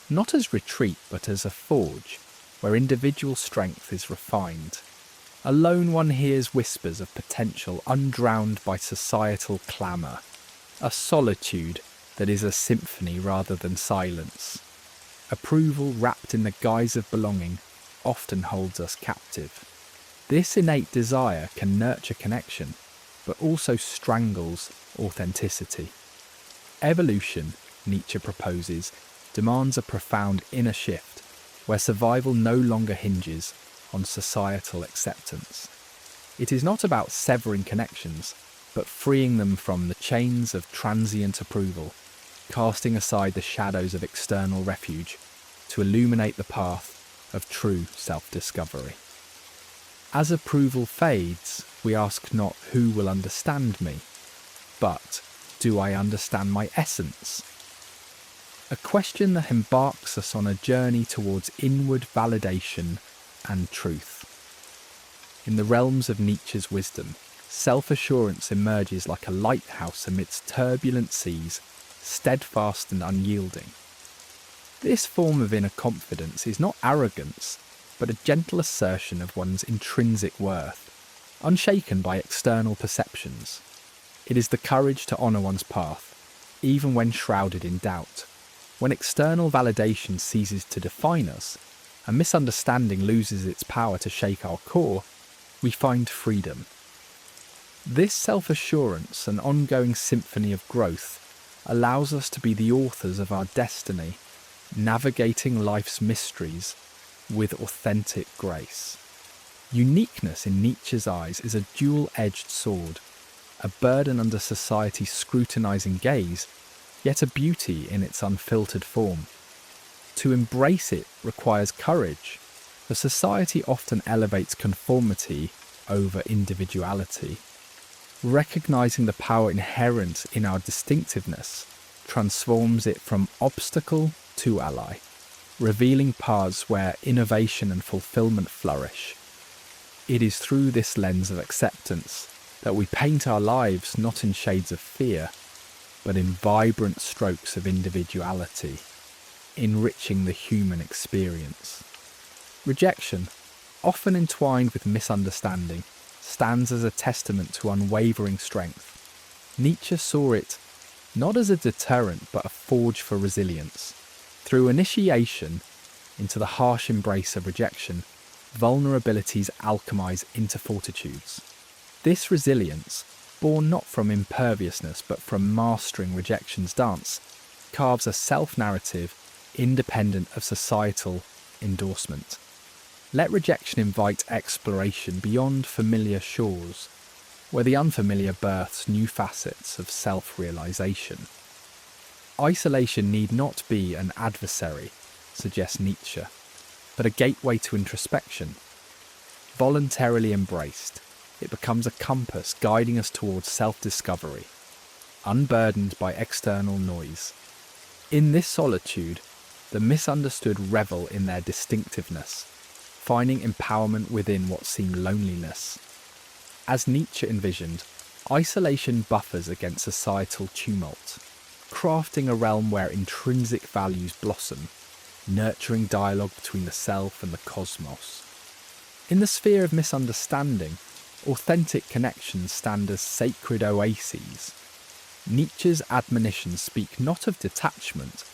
S1: not as retreat but as a forge, where individual strength is refined. Alone one hears whispers of potential undrowned by societal clamour, a solitude that is a symphony rather than silence. Approval wrapped in the guise of belonging often holds us captive. This innate desire can nurture connection, but also strangles authenticity. Evolution, Nietzsche proposes, demands a profound inner shift, where survival no longer hinges on societal acceptance. It is not about severing connections, but freeing them from the chains of transient approval, casting aside the shadows of external refuge to illuminate the path of true self-discovery. As approval fades, we ask not who will understand me, but do I understand my essence? A question that embarks us on a journey towards inward validation and truth. In the realms of Nietzsche's wisdom, self-assurance emerges like a lighthouse amidst turbulent seas, steadfast and unyielding. This form of inner confidence is not arrogance, but a gentle assertion of one's intrinsic worth, unshaken by external perceptions. It is the courage to honour one's path, even when shrouded in doubt. When external validation ceases to define us, and misunderstanding loses its power to shake our core, we find freedom. This self-assurance and ongoing symphony of growth allows us to be the authors of our destiny, navigating life's mysteries with authentic grace. Uniqueness in Nietzsche's eyes is a dual-edged sword, a burden under society's scrutinising gaze, yet a beauty in its unfiltered form. To embrace it requires courage, for society often elevates conformity over individuality. Recognising the power inherent in our distinctiveness transforms it from obstacle to ally, revealing paths where innovation and fulfilment flourish. It is through this lens of acceptance that we paint our lives not in shades of fear, but in vibrant strokes of individuality, enriching the human experience. Rejection, often entwined with misunderstanding, stands as a testament to unwavering strength. Nietzsche saw it not as a deterrent but a forge for resilience. Through initiation into the harsh embrace of rejection, vulnerabilities alchemize into fortitudes. This resilience, born not from imperviousness but from mastering rejection's dance, carves a self-narrative independent of societal endorsement. Let rejection invite exploration beyond familiar shores, where the unfamiliar births new facets of self-realization. Isolation need not be an adversary, suggests Nietzsche, but a gateway to introspection. Voluntarily embraced, it becomes a compass guiding us towards self-discovery, unburdened by external noise. In this solitude, the misunderstood revel in their distinctiveness, finding empowerment within what seemed loneliness. As Nietzsche envisioned, isolation buffers against societal tumult, crafting a realm where intrinsic values blossom, nurturing dialogue between the self and the cosmos. In the sphere of misunderstanding, authentic connections stand as sacred oases. Nietzsche's admonitions speak not of detachment,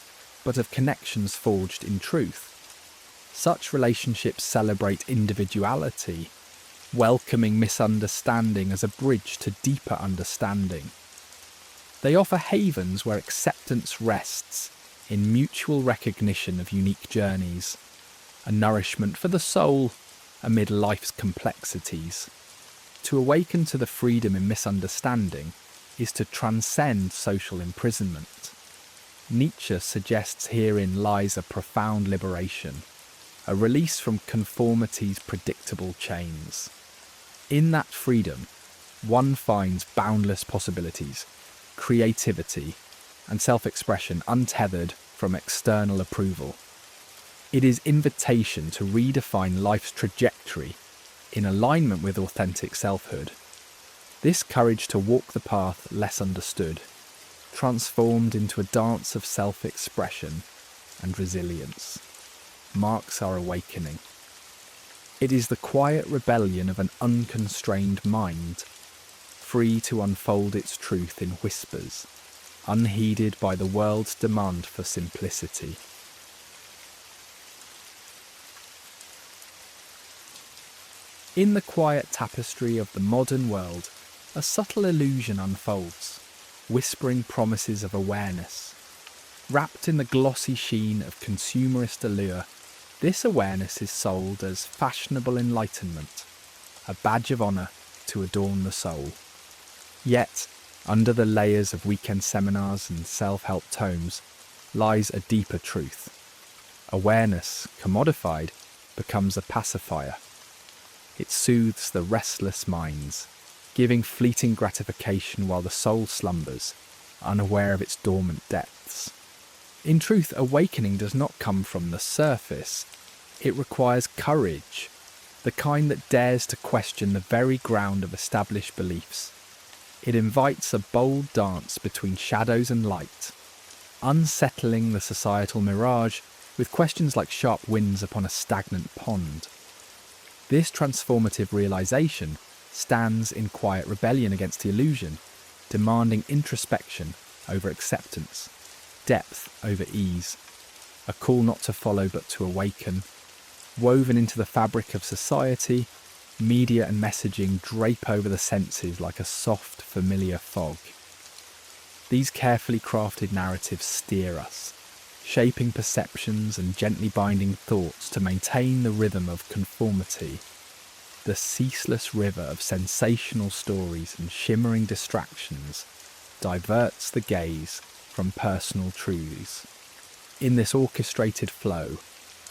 S1: but of connections forged in truth. Such relationships celebrate individuality, welcoming misunderstanding as a bridge to deeper understanding. They offer havens where acceptance rests, in mutual recognition of unique journeys, a nourishment for the soul amid life's complexities. To awaken to the freedom in misunderstanding is to transcend social imprisonment. Nietzsche suggests herein lies a profound liberation, a release from conformity's predictable chains. In that freedom, one finds boundless possibilities, creativity, and self-expression untethered from external approval. It is invitation to redefine life's trajectory in alignment with authentic selfhood. This courage to walk the path less understood, transformed into a dance of self-expression and resilience, marks our awakening. It is the quiet rebellion of an unconstrained mind, free to unfold its truth in whispers, unheeded by the world's demand for simplicity. In the quiet tapestry of the modern world, a subtle illusion unfolds, whispering promises of awareness. Wrapped in the glossy sheen of consumerist allure, this awareness is sold as fashionable enlightenment, a badge of honour to adorn the soul. Yet, under the layers of weekend seminars and self-help tomes, lies a deeper truth. Awareness, commodified, becomes a pacifier. It soothes the restless minds, giving fleeting gratification while the soul slumbers, unaware of its dormant depths. In truth, awakening does not come from the surface. It requires courage, the kind that dares to question the very ground of established beliefs. It invites a bold dance between shadows and light, unsettling the societal mirage with questions like sharp winds upon a stagnant pond. This transformative realization stands in quiet rebellion against the illusion, demanding introspection over acceptance, depth over ease, a call not to follow but to awaken. Woven into the fabric of society, media and messaging drape over the senses like a soft, familiar fog. These carefully crafted narratives steer us, shaping perceptions and gently binding thoughts to maintain the rhythm of conformity. The ceaseless river of sensational stories and shimmering distractions diverts the gaze from personal truths. In this orchestrated flow,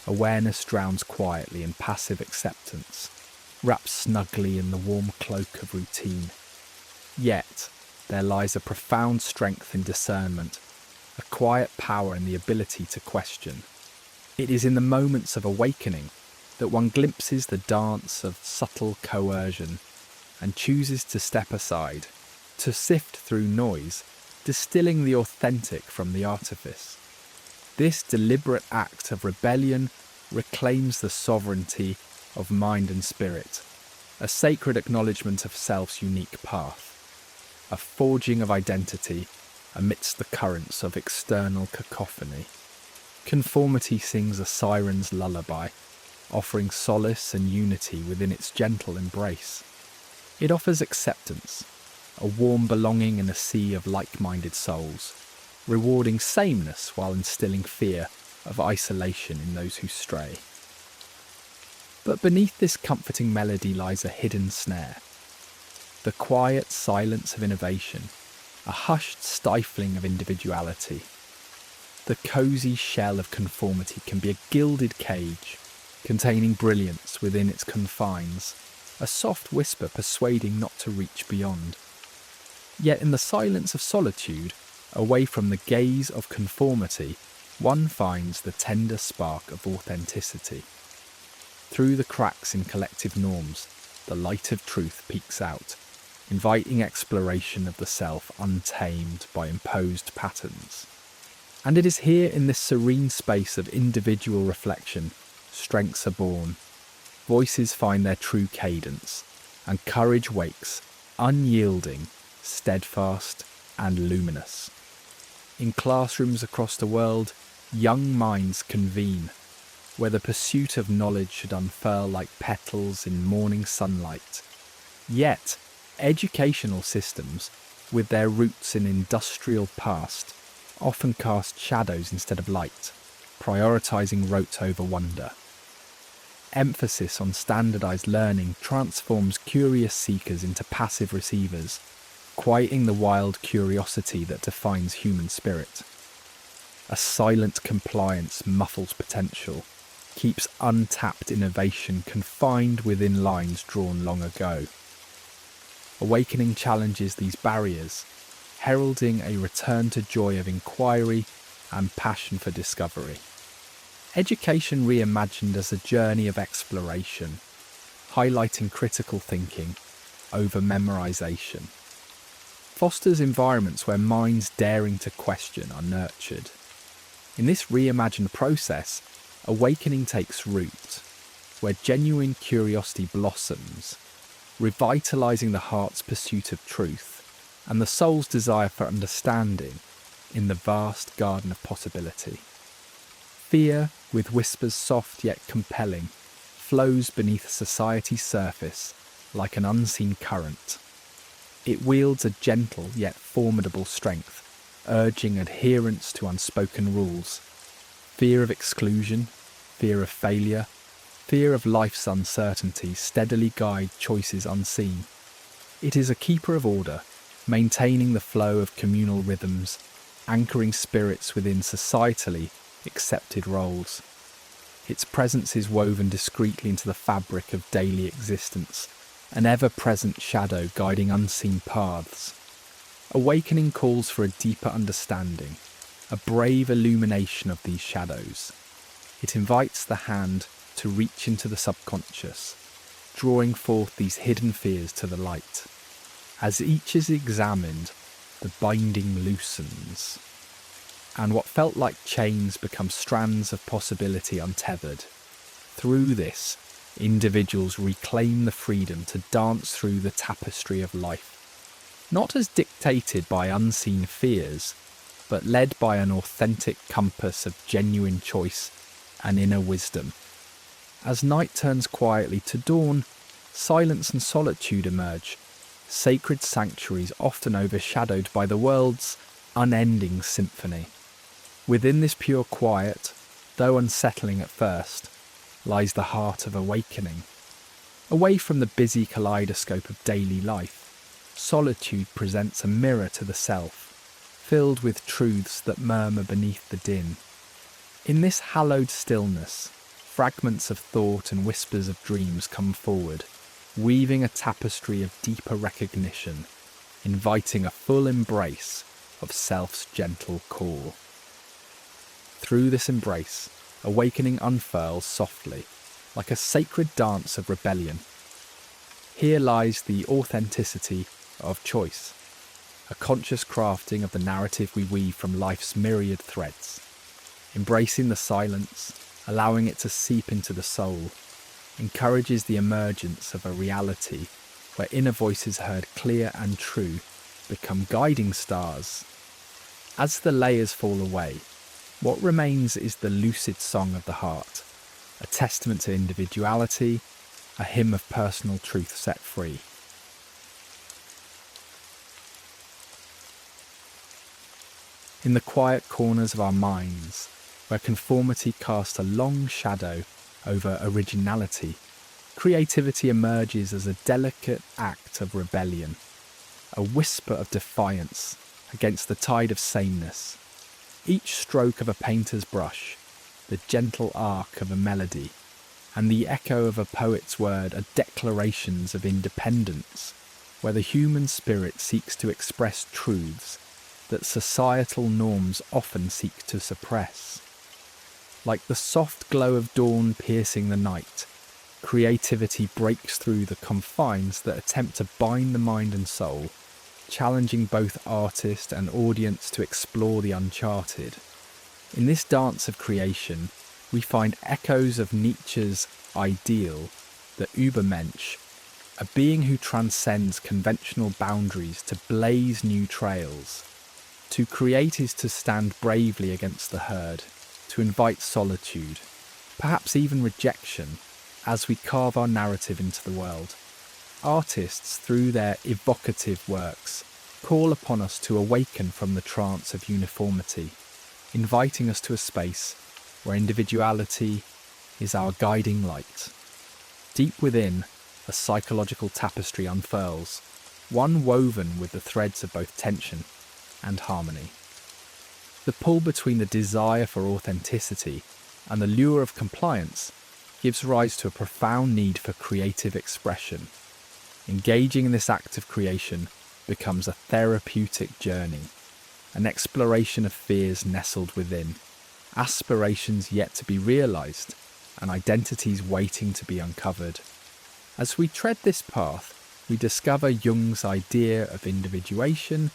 S1: awareness drowns quietly in passive acceptance, wrapped snugly in the warm cloak of routine. Yet, there lies a profound strength in discernment, a quiet power in the ability to question. It is in the moments of awakening that one glimpses the dance of subtle coercion and chooses to step aside, to sift through noise, distilling the authentic from the artifice. This deliberate act of rebellion reclaims the sovereignty of mind and spirit, a sacred acknowledgement of self's unique path, a forging of identity amidst the currents of external cacophony. Conformity sings a siren's lullaby, offering solace and unity within its gentle embrace. It offers acceptance, a warm belonging in a sea of like-minded souls, rewarding sameness while instilling fear of isolation in those who stray. But beneath this comforting melody lies a hidden snare, the quiet silence of innovation, a hushed stifling of individuality. The cosy shell of conformity can be a gilded cage, containing brilliance within its confines, a soft whisper persuading not to reach beyond. Yet in the silence of solitude, away from the gaze of conformity, one finds the tender spark of authenticity. Through the cracks in collective norms, the light of truth peeks out, inviting exploration of the self untamed by imposed patterns. And it is here in this serene space of individual reflection, strengths are born, voices find their true cadence, and courage wakes, unyielding, steadfast, and luminous. In classrooms across the world, young minds convene, where the pursuit of knowledge should unfurl like petals in morning sunlight. Yet, educational systems, with their roots in industrial past, often cast shadows instead of light, prioritizing rote over wonder. Emphasis on standardized learning transforms curious seekers into passive receivers, quieting the wild curiosity that defines human spirit. A silent compliance muffles potential, keeps untapped innovation confined within lines drawn long ago. Awakening challenges these barriers, heralding a return to joy of inquiry and passion for discovery. Education reimagined as a journey of exploration, highlighting critical thinking over memorization. Fosters environments where minds daring to question are nurtured. In this reimagined process, awakening takes root, where genuine curiosity blossoms, revitalizing the heart's pursuit of truth and the soul's desire for understanding in the vast garden of possibility. Fear, with whispers soft yet compelling, flows beneath society's surface like an unseen current. It wields a gentle yet formidable strength, urging adherence to unspoken rules. Fear of exclusion, fear of failure, fear of life's uncertainty steadily guide choices unseen. It is a keeper of order, maintaining the flow of communal rhythms, anchoring spirits within societally accepted roles. Its presence is woven discreetly into the fabric of daily existence, an ever-present shadow guiding unseen paths. Awakening calls for a deeper understanding, a brave illumination of these shadows. It invites the hand to reach into the subconscious, drawing forth these hidden fears to the light. As each is examined, the binding loosens, and what felt like chains become strands of possibility untethered. Through this, individuals reclaim the freedom to dance through the tapestry of life, not as dictated by unseen fears, but led by an authentic compass of genuine choice and inner wisdom. As night turns quietly to dawn, silence and solitude emerge, sacred sanctuaries often overshadowed by the world's unending symphony. Within this pure quiet, though unsettling at first, lies the heart of awakening. Away from the busy kaleidoscope of daily life, solitude presents a mirror to the self, filled with truths that murmur beneath the din. In this hallowed stillness, fragments of thought and whispers of dreams come forward, weaving a tapestry of deeper recognition, inviting a full embrace of self's gentle call. Through this embrace, awakening unfurls softly, like a sacred dance of rebellion. Here lies the authenticity of choice, a conscious crafting of the narrative we weave from life's myriad threads. Embracing the silence, allowing it to seep into the soul, encourages the emergence of a reality where inner voices heard clear and true become guiding stars. As the layers fall away, what remains is the lucid song of the heart, a testament to individuality, a hymn of personal truth set free. In the quiet corners of our minds, where conformity casts a long shadow over originality, creativity emerges as a delicate act of rebellion, a whisper of defiance against the tide of sameness. Each stroke of a painter's brush, the gentle arc of a melody, and the echo of a poet's word are declarations of independence, where the human spirit seeks to express truths that societal norms often seek to suppress. Like the soft glow of dawn piercing the night, creativity breaks through the confines that attempt to bind the mind and soul, challenging both artist and audience to explore the uncharted. In this dance of creation, we find echoes of Nietzsche's ideal, the Übermensch, a being who transcends conventional boundaries to blaze new trails. To create is to stand bravely against the herd, to invite solitude, perhaps even rejection, as we carve our narrative into the world. Artists, through their evocative works, call upon us to awaken from the trance of uniformity, inviting us to a space where individuality is our guiding light. Deep within, a psychological tapestry unfurls, one woven with the threads of both tension and harmony. The pull between the desire for authenticity and the lure of compliance gives rise to a profound need for creative expression. Engaging in this act of creation becomes a therapeutic journey, an exploration of fears nestled within, aspirations yet to be realised, and identities waiting to be uncovered. As we tread this path, we discover Jung's idea of individuation,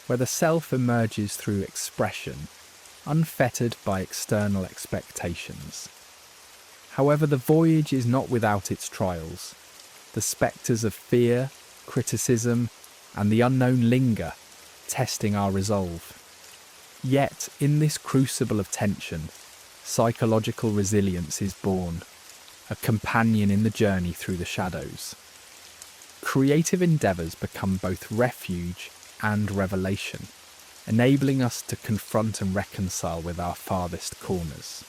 S1: where the self emerges through expression, unfettered by external expectations. However, the voyage is not without its trials. The spectres of fear, criticism, and the unknown linger, testing our resolve. Yet, in this crucible of tension, psychological resilience is born, a companion in the journey through the shadows. Creative endeavours become both refuge and revelation, enabling us to confront and reconcile with our farthest corners.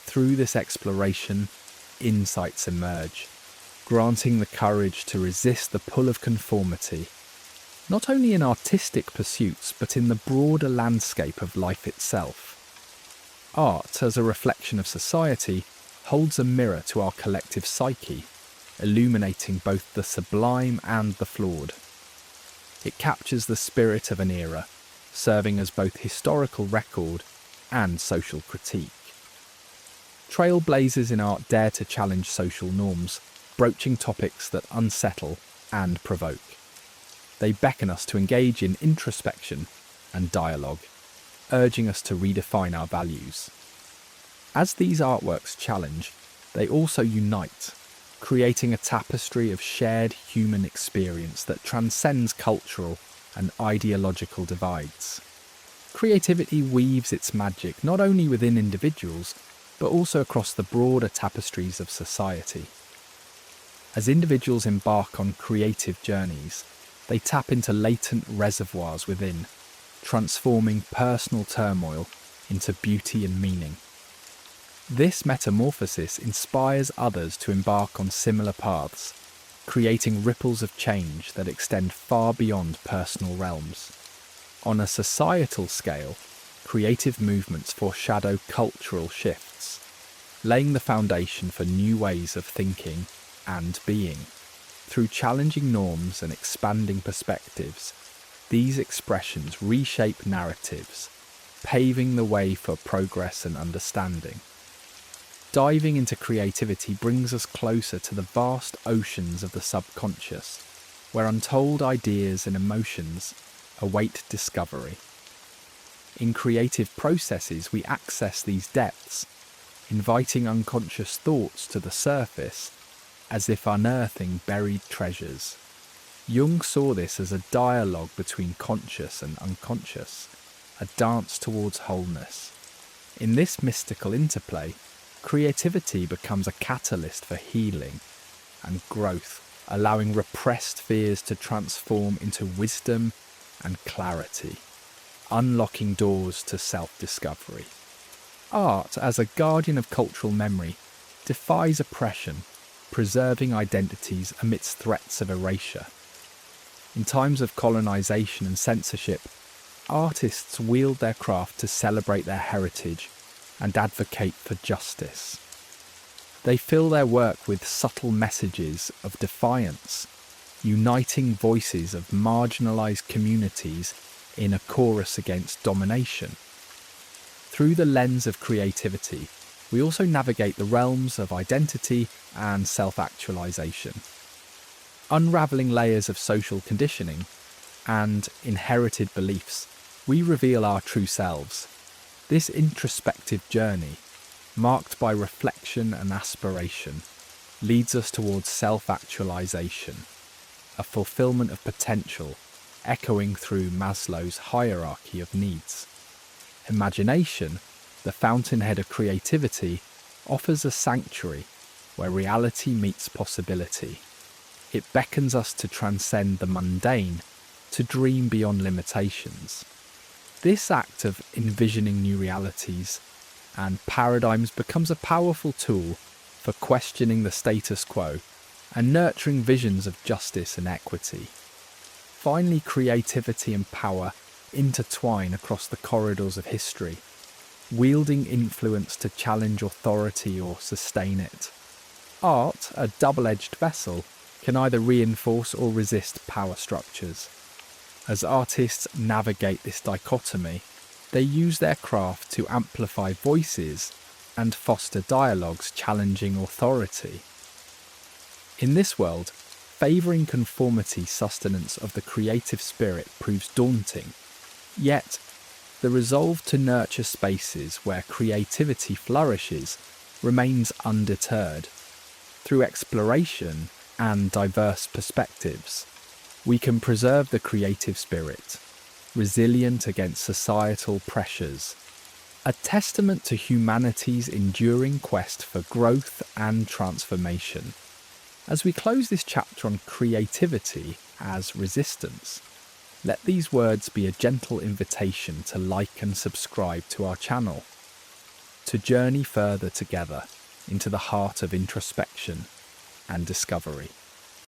S1: Through this exploration, insights emerge, granting the courage to resist the pull of conformity, not only in artistic pursuits but in the broader landscape of life itself. Art, as a reflection of society, holds a mirror to our collective psyche, illuminating both the sublime and the flawed. It captures the spirit of an era, serving as both historical record and social critique. Trailblazers in art dare to challenge social norms, broaching topics that unsettle and provoke. They beckon us to engage in introspection and dialogue, urging us to redefine our values. As these artworks challenge, they also unite, creating a tapestry of shared human experience that transcends cultural and ideological divides. Creativity weaves its magic not only within individuals, but also across the broader tapestries of society. As individuals embark on creative journeys, they tap into latent reservoirs within, transforming personal turmoil into beauty and meaning. This metamorphosis inspires others to embark on similar paths, creating ripples of change that extend far beyond personal realms. On a societal scale, creative movements foreshadow cultural shifts, laying the foundation for new ways of thinking and being. Through challenging norms and expanding perspectives, these expressions reshape narratives, paving the way for progress and understanding. Diving into creativity brings us closer to the vast oceans of the subconscious, where untold ideas and emotions await discovery. In creative processes, we access these depths, inviting unconscious thoughts to the surface, as if unearthing buried treasures. Jung saw this as a dialogue between conscious and unconscious, a dance towards wholeness. In this mystical interplay, creativity becomes a catalyst for healing and growth, allowing repressed fears to transform into wisdom and clarity, unlocking doors to self-discovery. Art, as a guardian of cultural memory, defies oppression, preserving identities amidst threats of erasure. In times of colonisation and censorship, artists wield their craft to celebrate their heritage and advocate for justice. They fill their work with subtle messages of defiance, uniting voices of marginalised communities in a chorus against domination. Through the lens of creativity, we also navigate the realms of identity and self-actualization. Unravelling layers of social conditioning and inherited beliefs, we reveal our true selves. This introspective journey, marked by reflection and aspiration, leads us towards self-actualization, a fulfillment of potential echoing through Maslow's hierarchy of needs. Imagination, the fountainhead of creativity, offers a sanctuary where reality meets possibility. It beckons us to transcend the mundane to dream beyond limitations. This act of envisioning new realities and paradigms becomes a powerful tool for questioning the status quo and nurturing visions of justice and equity. Finally, creativity and power intertwine across the corridors of history, wielding influence to challenge authority or sustain it. Art, a double-edged vessel, can either reinforce or resist power structures. As artists navigate this dichotomy, they use their craft to amplify voices and foster dialogues challenging authority. In this world, favouring conformity sustenance of the creative spirit proves daunting, yet the resolve to nurture spaces where creativity flourishes remains undeterred. Through exploration and diverse perspectives, we can preserve the creative spirit, resilient against societal pressures, a testament to humanity's enduring quest for growth and transformation. As we close this chapter on creativity as resistance, let these words be a gentle invitation to like and subscribe to our channel, to journey further together into the heart of introspection and discovery.